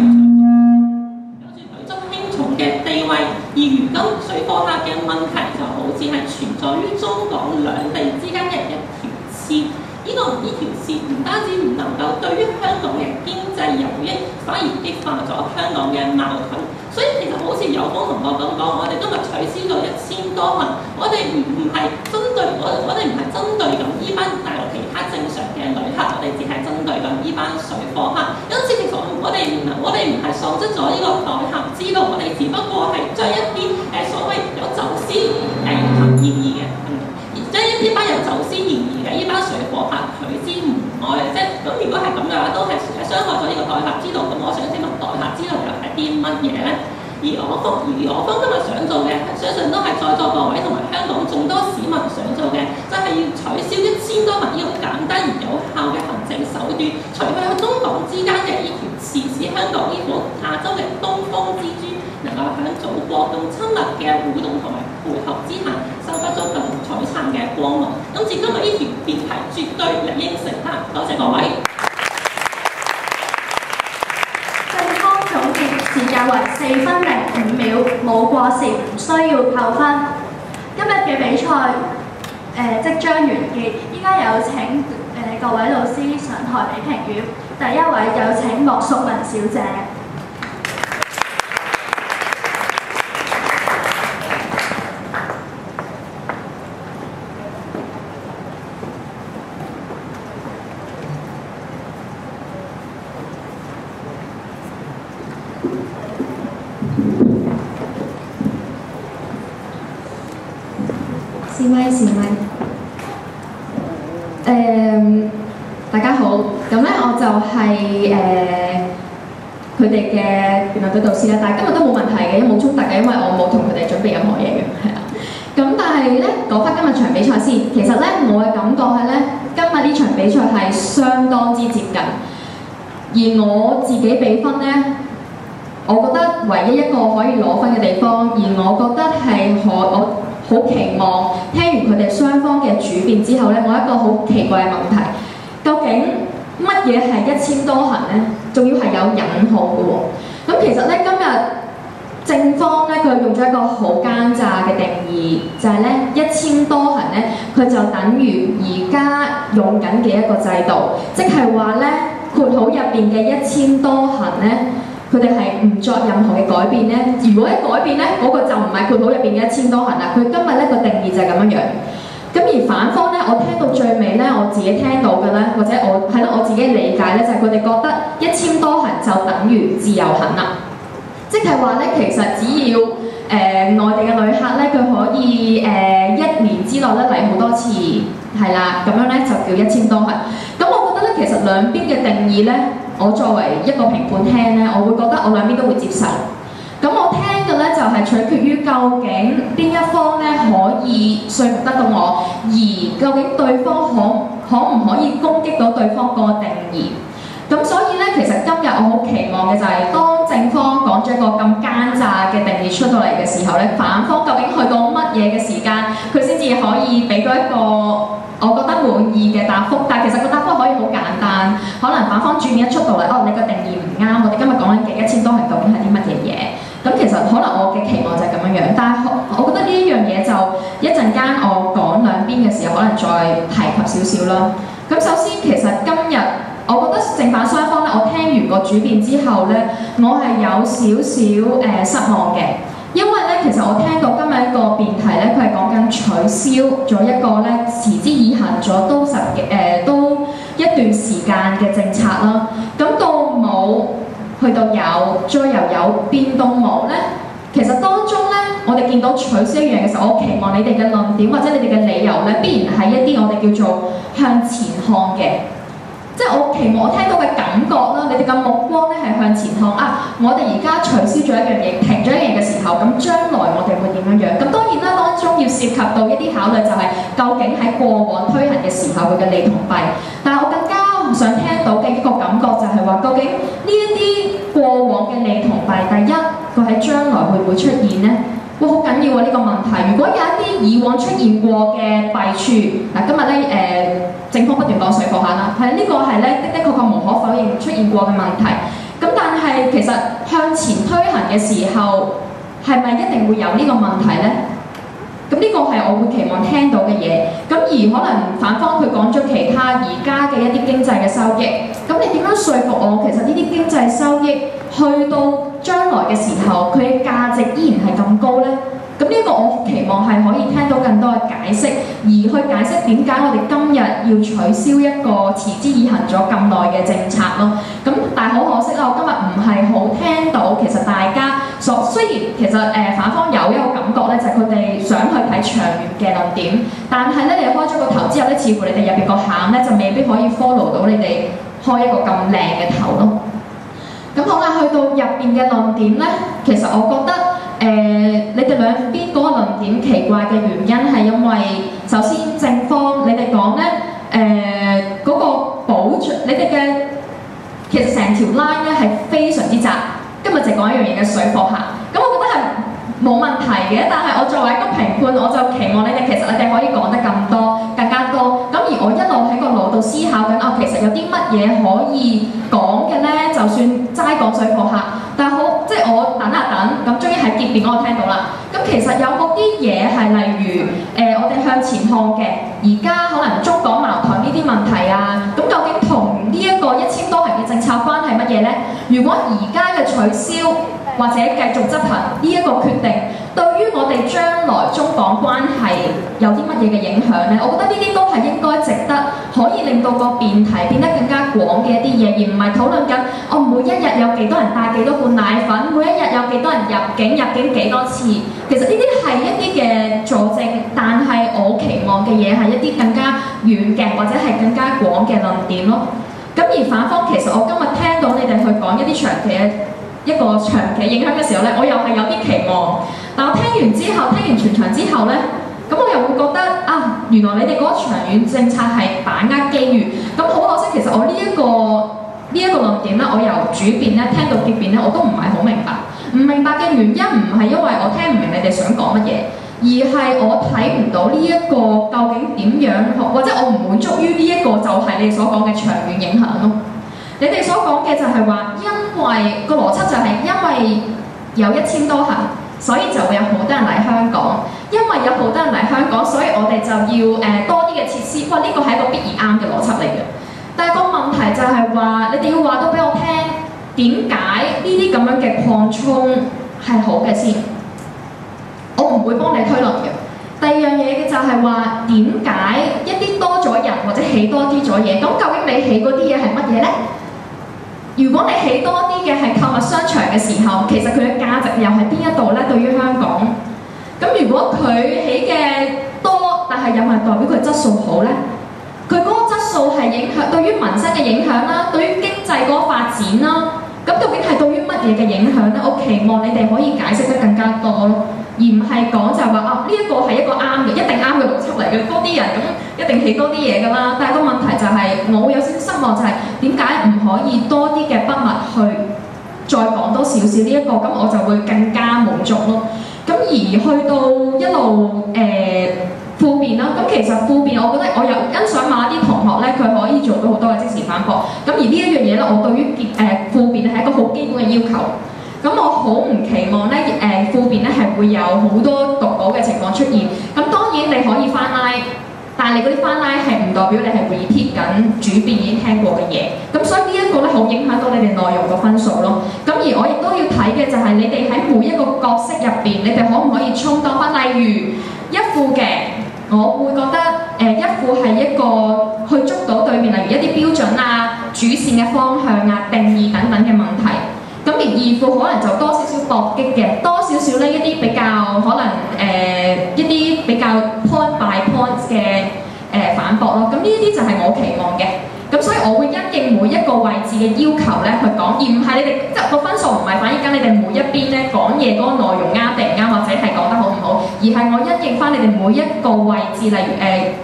S7: 足輕重嘅地位，而如今水貨客嘅問題就好似係存在於中港兩地之間嘅一條線。呢條線唔單止唔能夠對於香港嘅經濟有益，反而激化咗香港嘅矛盾。所以其實好似有方同學咁講，我哋今日取消咗1000多行，我哋唔係針對我哋唔係針對咁呢班大陸其他正常嘅旅客，我哋只係針對咁呢班水貨客。因此其實我哋唔係喪失咗呢個代客之路，我哋只不過係將一啲所謂有走私嫌疑嘅。將呢班有走私嫌疑嘅呢班水貨客拒之門外嘅啫。咁如果係咁嘅話，都係傷害咗呢個代客之路。咁我想請問代客之路又係啲乜嘢咧？而我方今日想做嘅，相信都係在座各位同埋香港眾多市民想做嘅，就係要取消1000多行呢個簡單而有效嘅行政手段，除去中港之間嘅呢條刺使香港呢個亞洲嘅東方之珠能夠喺祖國咁親密嘅互動同埋配合之下，收不咗更璀璨嘅光芒。今次今日呢條辯題絕對理應承擔，多謝各位。
S2: 正方總結時間為4分05秒，冇過時，唔需要扣分。今日嘅比賽即將完結，依家有請各位老師上台俾評語。第一位有請莫淑文小姐。
S5: 試咪，大家好，咁咧我就係佢哋嘅辯論隊導師啦，但係今日都冇問題嘅，冇衝突嘅，因為我冇同佢哋準備任何嘢嘅，係啦。咁但係咧講翻今日場比賽先，其實咧我嘅感覺係咧，今日呢場比賽係相當之接近，而我自己比分咧，我覺得唯一一個可以攞分嘅地方，而我覺得係我好期望聽完佢哋雙方嘅主辯之後呢，我有一個好奇怪嘅問題，究竟乜嘢係1000多行呢？仲要係有引號嘅喎。咁其實呢，今日正方呢，佢用咗一個好奸詐嘅定義，就係呢1000多行呢，佢就等於而家用緊嘅一個制度，即係話呢括號入邊嘅1000多行呢。佢哋係唔作任何嘅改變呢。如果一改變呢，嗰個就唔係括號入邊嘅1000多行啦。佢今日呢個定義就係咁樣樣。咁而反方呢，我聽到最尾呢，我自己聽到嘅呢，或者我自己理解呢，就係佢哋覺得1000多行就等於自由行啦。即係話呢，其實只要內地嘅旅客呢，佢可以1年之內呢嚟好多次，係啦，咁樣呢就叫1000多行。咁我覺得呢，其實兩邊嘅定義呢。我作為一個評判聽呢，我會覺得我兩邊都會接受。咁我聽嘅呢，就係取決於究竟邊一方呢可以說服得到我，而究竟對方可唔可以攻擊到對方個定義。咁所以呢，其實今日我好期望嘅就係當正方講咗一個咁奸詐嘅定義出到嚟嘅時候呢，反方究竟去到乜嘢嘅時間，佢先至可以俾到一個我覺得滿意嘅答覆。但係其實個答覆可以好簡單，可能反方主面一出到嚟，你個定義唔啱，我哋今日講緊嘅1000多行究竟係啲乜嘢嘢？咁其實可能我嘅期望就係咁樣樣，但係我覺得呢一樣嘢就一陣間我講兩邊嘅時候，可能再提及少少啦。咁首先其實今日我覺得正反雙方咧，我聽完個主辯之後咧，我係有少少失望嘅，因為咧其實我聽到今日一個辯題咧，佢係講緊取消咗一個咧持之以恆咗都一段時間嘅政策啦。咁到冇去到有，再由有變到冇咧，其實當中咧，我哋見到取消一樣嘅時候，我期望你哋嘅論點或者你哋嘅理由咧，必然係一啲我哋叫做向前看嘅。即係我期望我聽到嘅感覺啦，你哋嘅目光咧係向前看啊！我哋而家取消咗一樣嘢，停咗一樣嘢嘅時候，咁將來我哋會點樣樣？咁當然啦，當中要涉及到一啲考慮，就係究竟喺過往推行嘅時候佢嘅利同弊。但係我更加想聽到嘅一個感覺就係話，究竟呢一啲過往嘅利同弊，第一佢喺將來會唔會出現呢？哇，好緊要啊！呢個問題，如果有一啲以往出現過嘅弊處，嗱今日咧正方不斷講水貨客啦，係呢個係咧的確無可否認出現過嘅問題。咁但係其實向前推行嘅時候，係咪一定會有呢個問題呢？咁呢個係我會期望聽到嘅嘢。咁而可能反方佢講咗其他而家嘅一啲經濟嘅收益，咁你點樣說服我？其實呢啲經濟收益去到將來嘅時候，佢嘅價值依然係咁高呢？咁呢個我期望係可以聽到更多嘅解釋，而去解釋點解我哋今日要取消一個持之以恆咗咁耐嘅政策咯。咁但係好可惜啦，我今日唔係好聽到其實大家雖然其實反方有一個感覺咧，就係佢哋想去睇長遠嘅論點，但係咧你開咗個頭之後咧，似乎你哋入邊個餡咧就未必可以 follow 到你哋開一個咁靚嘅頭咯。咁好啦，去到入邊嘅論點咧，其實我覺得你哋兩邊嗰個論點奇怪嘅原因係因為首先正方你哋講咧嗰個保障你哋嘅其實成條 line 咧係非常之窄，今日就講一樣嘢嘅水貨客，咁我覺得係冇問題嘅，但係我作為一個評判，我就期望你哋其實你哋可以講得更加多，咁而我一路喺個腦度思考緊其實有啲乜嘢可以講嘅咧？就算齋講水貨客，但係即係我等下等，咁終於喺結辯嗰度聽到啦。咁其實有冇啲嘢係例如我哋向前看嘅，而家可能中港矛盾呢啲問題啊，咁究竟同呢一個1000多行嘅政策關係乜嘢咧？如果而家嘅取消或者繼續執行呢一個決定，對於我哋將來中港關係有啲乜嘢嘅影響呢？我覺得呢啲都係應該值得可以令到個辯題變得更加廣嘅一啲嘢，而唔係討論緊每一日有幾多人帶幾多罐奶粉，每一日有幾多人入境幾多次。其實呢啲係一啲嘅佐證，但係我期望嘅嘢係一啲更加遠嘅或者係更加廣嘅論點咯。咁而反方其實我今日聽到你哋去講一啲長期影響嘅時候呢，我又係有啲期望。但我聽完全場之後呢，咁我又會覺得原來你哋嗰個長遠政策係把握機遇。咁好可惜，其實我呢一個
S9: 呢一個論點咧，我由主辯咧聽到結辯咧，我都唔係好明白。唔明白嘅原因唔係因為我聽唔明你哋想講乜嘢，而係我睇唔到呢一個究竟點樣，或者我唔滿足於呢一個就係你哋所講嘅長遠影響咯。你哋所講嘅就係話，因為個邏輯就係因為有1000多行，所以就會有好多人嚟香港。因為有好多人嚟香港，所以我哋就要多啲嘅設施。哇！呢個係一個必然啱嘅邏輯嚟嘅。但係個問題就係話，你哋要話到俾我聽，點解呢啲咁樣嘅擴充係好嘅先？我唔會幫你推論嘅。第二樣嘢嘅就係話，點解一啲多咗人或者起多啲咗嘢？咁究竟你起嗰啲嘢係乜嘢呢？如果你起多啲嘅係購物商場嘅時候，其實佢嘅價值又係邊一度呢？對於香港，咁如果佢起嘅多，但係有冇代表佢質素好呢？佢嗰個質素係影響對於民生嘅影響啦，對於經濟嗰個發展啦，咁究竟係對於乜嘢嘅影響呢？我期望你哋可以解釋得更加多咯，而唔係講就係話呢一個係一個啱嘅，一定啱嘅邏輯嚟嘅。多啲人咁一定起多啲嘢㗎啦。但係個問題就係，我會有少少失望，就係點解唔可以多啲嘅筆墨去再講多少少呢一個，咁我就會更加滿足咯。咁而去到一路副辯啦，咁其實副辯我覺得我有欣賞某一啲同學咧，佢可以做到好多嘅即時反駁。咁而呢一樣嘢咧，我對於副辯係一個好基本嘅要求。咁我好唔期望咧副辯咧係會有好多讀稿嘅情況出現。咁當然你可以翻拉，但係你嗰啲翻拉係唔代表你係 repeat 緊主辯已經聽過嘅嘢。咁所以呢一個咧好影響到你哋內容嘅分數咯。咁而我亦都要睇嘅就係你哋喺每一個角色入邊，你哋可唔可以充當翻？例如一副嘅。我會覺得一副係一個去捉到對面，例如一啲標準啊、主線嘅方向啊、定義等等嘅問題。咁而二副可能就多少少搏擊嘅，多少少呢一啲比較可能一啲比較 point by point 嘅反駁咯。咁呢一啲就係我期望嘅。咁所以我會因應每一個位置嘅要求咧去講，而唔係你哋即係個分數唔係反映緊你哋每一邊咧講嘢嗰個內容啱定唔啱，或者係講得好唔好，而係我因應翻你哋每一個位置，例如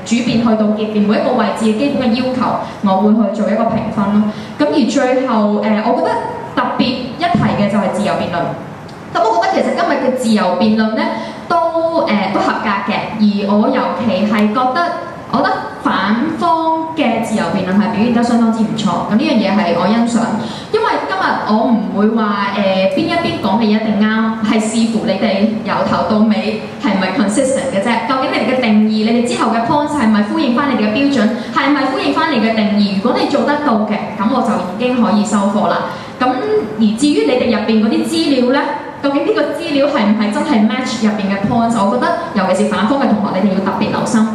S9: 主辯去到結辯每一個位置嘅基本嘅要求，我會去做一個評分咯。咁而最後我覺得特別一提嘅就係自由辯論。咁我覺得其實今日嘅自由辯論咧都合格嘅，而我尤其係覺得。我覺得反方嘅自由辯論係表現得相當之唔錯，咁呢樣嘢係我欣賞，因為今日我唔會話邊一邊講嘅嘢一定啱，係視乎你哋由頭到尾係咪 consistent 嘅啫。究竟你哋嘅定義，你哋之後嘅 points 係咪呼應翻你哋嘅標準，係咪呼應翻你嘅定義？如果你做得到嘅，咁我就已經可以收貨啦。咁而至於你哋入邊嗰啲資料呢，究竟呢個資料係唔係真係 match 入邊嘅 points？我覺得尤其是反方嘅同學，你哋要特別留心。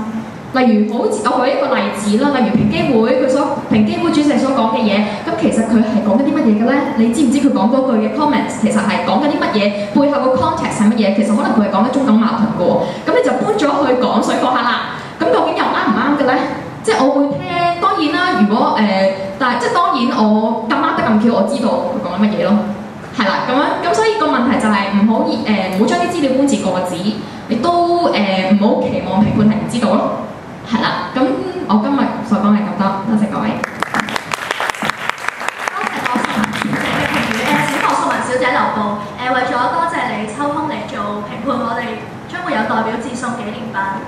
S9: 例如好似我舉一個例子啦，例如平機會平機會主席所講嘅嘢，咁其實佢係講緊啲乜嘢嘅咧？你知唔知佢講嗰句嘅 comments 其實係講緊啲乜嘢？背後個 context 係乜嘢？其實可能佢係講緊中港矛盾嘅喎。咁你就搬咗去講水貨客啦。咁究竟又啱唔啱嘅咧？即係我會聽，當然啦。如果但係即係當然我咁啱得咁巧，我知道佢講緊乜嘢咯。係啦，咁樣咁所以個問題就係唔好將啲資料搬字過紙，亦都唔好期望評判係唔知道咯。係啦，咁我今日所講係咁多，多謝各位。
S2: 多謝莫淑文小姐嘅評語。小莫淑文小姐留步。為咗多謝你抽空嚟做評判，我哋將會有代表致送紀念版。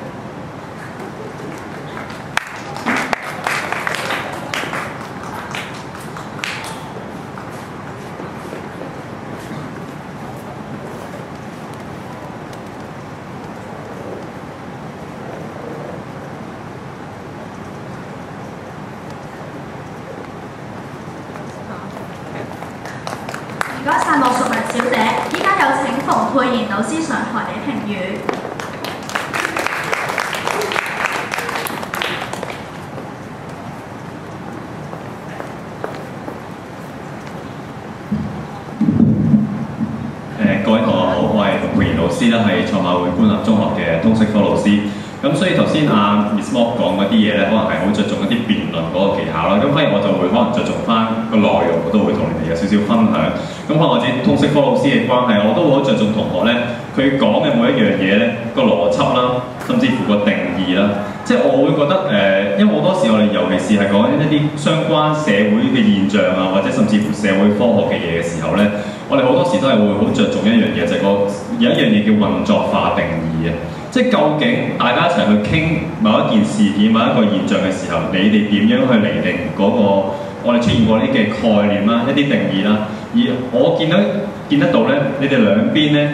S2: 唔該曬莫淑文小姐，依家有請馮佩賢老師上台嚟評語。
S10: 各位同學好，我係馮佩賢老師啦，係賽馬會官立中學嘅通識科老師。咁所以頭先Miss Mock 講嗰啲嘢咧，可能係好着重一啲辯論嗰個技巧啦。咁反而我就會可能着重翻個內容，我都會同你哋有少少少分享。咁可能我自己通識科老師嘅關係，我都會好着重同學咧，佢講嘅每一樣嘢咧個邏輯啦，甚至乎個定義啦。即係我會覺得因為好多時我哋尤其是係講一啲相關社會嘅現象啊，或者甚至乎社會科學嘅嘢嘅時候咧，我哋好多時都係會好着重一樣嘢，就係有一樣嘢叫運作化定義啊。即係究竟大家一齊去傾某一件事件、某一個現象嘅時候，你哋點樣去釐定嗰個我哋出現過呢啲嘅概念啦、一啲定義啦？而我見得到咧，你哋兩邊咧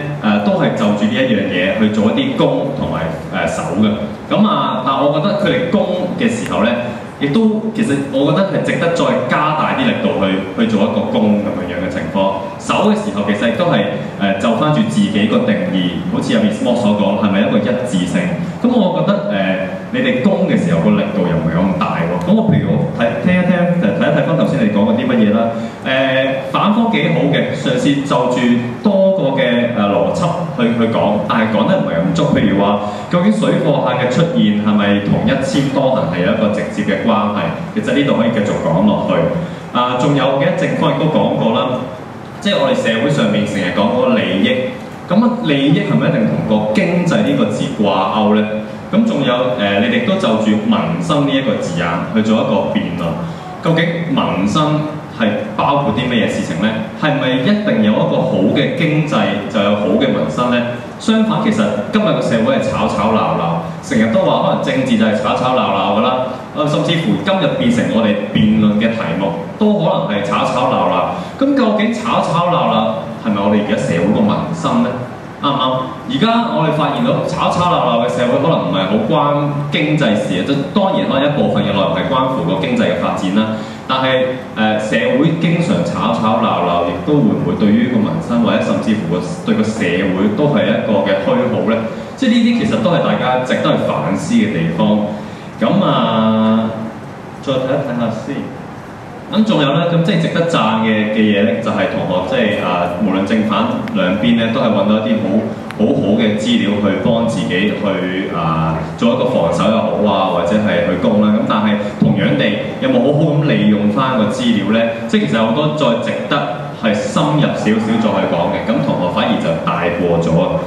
S10: 都係就住呢一樣嘢去做一啲攻同埋守嘅。咁但我覺得佢哋攻嘅時候咧，亦都其實我覺得係值得再加大啲力度去做一個攻咁樣嘅情況。守嘅時候其實亦都係就翻住自己個定義，好似入面 Small 所講，係咪一個一致性？咁我覺得你哋攻嘅時候個力度又唔係咁大喎。咁我譬如我聽一睇翻頭先你講嗰啲乜嘢啦。反方幾好嘅，嘗試就住多個嘅邏輯去講，但係講得唔係咁足。譬如話，究竟水貨客嘅出現係咪同一簽多行係有一個直接嘅關係？其實呢度可以繼續講落去。仲有嘅正方亦都講過啦，即係我哋社會上面成日講嗰個利益。咁利益係咪一定同個經濟呢個字掛鈎咧？咁仲有你哋都就住民生呢一個字眼去做一個辯論。究竟民生係包括啲咩嘢事情呢？係咪一定有一個好嘅經濟就有好嘅民生呢？相反，其實今日個社會係吵吵鬧鬧，成日都話可能政治就係吵吵鬧鬧㗎啦。甚至乎今日變成我哋辯論嘅題目，都可能係吵吵鬧鬧。咁究竟吵吵鬧鬧係咪我哋而家社會個民生呢？啱唔啱？而家我哋發現到吵吵鬧鬧嘅社會，可能唔係好關經濟事啊。即當然可能一部分嘅內容係關乎個經濟嘅發展啦。但係社會經常吵吵鬧鬧，亦都會唔會對於個民生或者甚至乎對個社會都係一個嘅虛耗呢？即係呢啲其實都係大家值得去反思嘅地方。咁再睇一睇下先。咁仲有咧，咁即係值得讚嘅嘢咧，就係同學即係無論正反兩邊咧，都係揾到一啲好嘅資料去幫自己去做一個防守又好啊，或者係去攻啦。咁但係同樣地，有冇好咁利用翻個資料咧？即係其實有好多再值得係深入少少再去講嘅。咁同學反而就大過咗啊！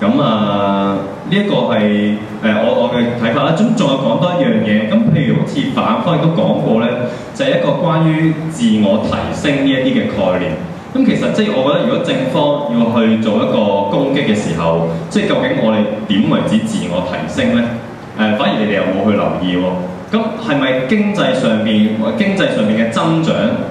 S10: 咁呢一個係我嘅睇法啦。咁仲有講多一樣嘢。咁譬如好似反方亦都講過咧，就係一個關於自我提升呢一啲嘅概念。咁其實即係我覺得，如果正方要去做一個攻擊嘅時候，即係究竟我哋點為止自我提升咧？反而你哋有冇去留意喎？咁係咪經濟上面嘅增長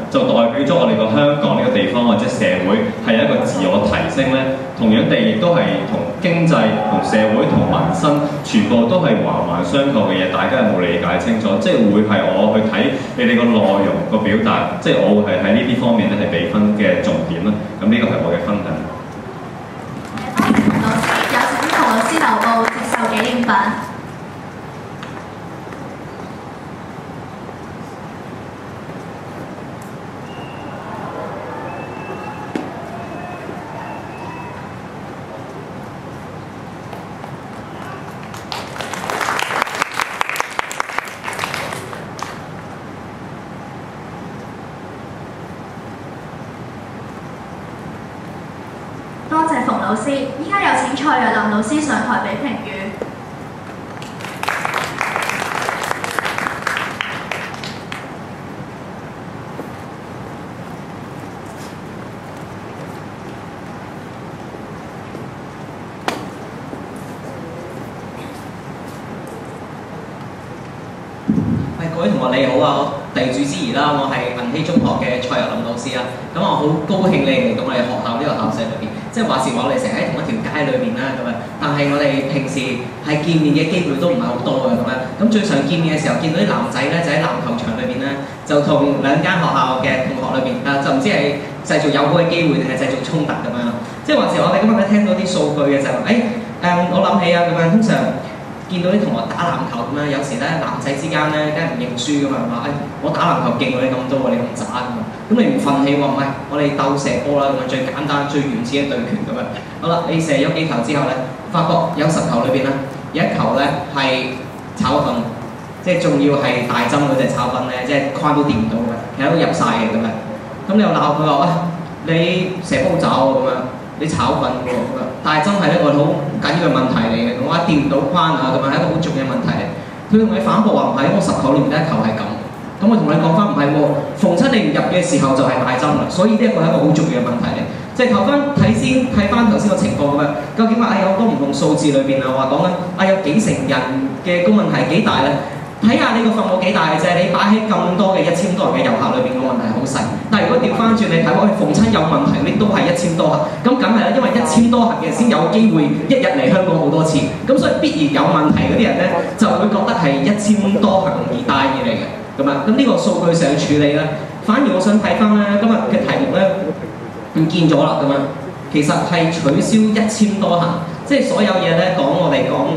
S10: 就代表咗我哋個香港呢個地方或者社會係一個自我提升呢？同樣地，亦都係同經濟、同社會、同民生全部都係環環相扣嘅嘢，大家有冇理解清楚？即係會係我去睇你哋個內容個表達，即係我會係喺呢啲方面咧係俾分嘅重點啦。咁呢個係我嘅分享。
S2: 老師有請同老師留步接受紀念品。多謝馮老師，依家有請蔡若琳老師上台俾評語。
S11: 各位同學你好啊，地主之誼啦，我係銀禧中學嘅蔡若琳老師啊。咁我好高興你嚟到我哋學校呢個校舍裏邊，即係話時話我哋成日喺同一條街裏邊啦咁樣，但係我哋平時係見面嘅機會都唔係好多嘅咁樣。咁最常見面嘅時候，見到啲男仔咧就喺籃球場裏邊咧，就同兩間學校嘅同學裏邊就唔知係製造友好嘅機會定係製造衝突咁樣。即係話時我哋今日咧聽到啲數據嘅就係我諗起啊咁樣，通常見到啲同學打籃球咁樣，有時咧男仔之間咧梗係唔認輸噶嘛，話我打籃球勁過你咁多喎，你咁渣㗎嘛，咁你唔憤氣喎，唔係我哋鬥射波啦咁樣，最簡單最原始嘅對決咁樣。好啦，你射咗幾球之後咧，發覺有10球裏邊咧，有一球咧係炒粉，即係仲要係大針嗰隻炒粉咧，即係框都掂唔到嘅，其實都入晒嘅咁樣。咁咁你又鬧佢話你蛇煲爪喎咁樣，你炒粉喎咁樣，但係真係咧我哋好緊要嘅問題嚟嘅，我話掂唔到框啊咁樣係一個好重要嘅問題嚟。佢同你反駁話唔係，我19年第一球係咁。咁我同你講翻唔係喎，逢親你唔入嘅時候就係買針啦，所以呢一個係一個好重要嘅問題嚟。即係睇翻頭先個情況咁樣，究竟話有好多唔同數字裏邊啊，話講緊有幾成人嘅個問題幾大咧？睇下你個份額幾大嘅啫，你擺喺咁多嘅1000多人嘅遊客裏邊個問題好細。但係如果調翻轉你睇，逢親有問題你都係1000多客，咁梗係啦，因為1000多客嘅人先有機會一日嚟香港好多次，咁所以必然有問題嗰啲人咧就會覺得係1000多客而帶而嚟嘅。咁呢個數據上處理咧，反而我想睇翻咧今日嘅題目咧唔見咗啦咁樣，其實係取消1000多行，即係所有嘢咧我哋講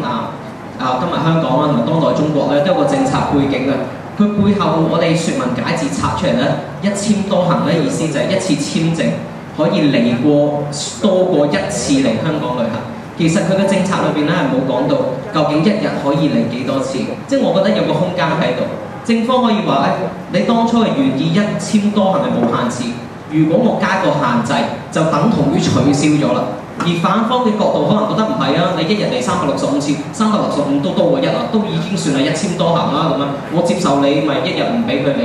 S11: 今日香港啦同埋當代中國咧都有個政策背景嘅，佢背後我哋説文解字拆出嚟咧1000多行咧意思就係一次簽證可以嚟過多過1次嚟香港旅行。其實佢嘅政策裏邊咧係冇講到究竟一日可以嚟幾多次，即係我覺得有個空間喺度。政方可以話你當初係願意1000多行係冇限次，如果我加個限制，就等同於取消咗啦。而反方嘅角度可能覺得唔係啊，你一日嚟365次，365都多過1啊，都已經算係1000多行啦咁樣，我接受你咪一日唔俾佢嚟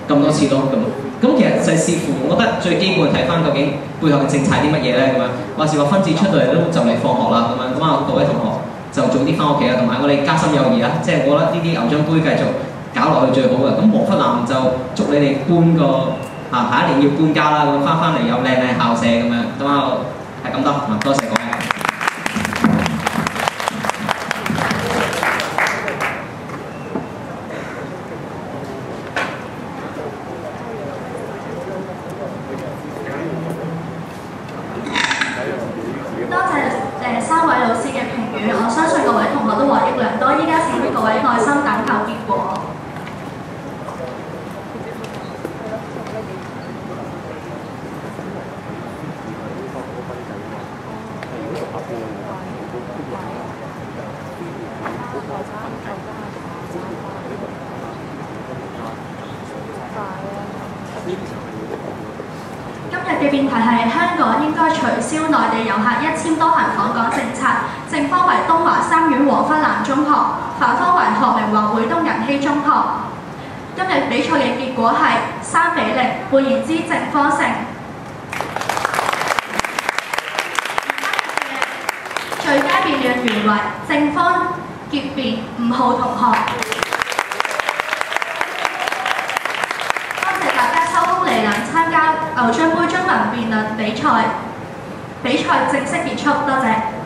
S11: 咁多次咯咁。咁其實就係視乎，我覺得最基本睇翻究竟背後嘅政策係啲乜嘢咧咁樣。話時話分節出到嚟都就嚟放學啦咁樣，咁各位同學就早啲翻屋企啦，同埋我哋加深友誼啊，即係我覺得呢啲牛津杯繼續搞落去最好嘅。咁黃笏南就祝你哋搬個下一年要搬家啦，咁翻嚟有靚校舍咁樣，咁係咁多謝各位。
S2: 多謝3位老師嘅評語，我相信各位同學都獲益良多。依家請各位耐心等候結果。今日嘅辯題係香港應該取消內地遊客1000多行訪港政策，正方為東華三院黃笏南中學，反方為何明華會東仁禧中學。今日比賽嘅結果係3-0，換言之正方勝。最佳辯論員為正方結辯5號同學。參加牛津杯中文辯論比賽正式結束，多謝。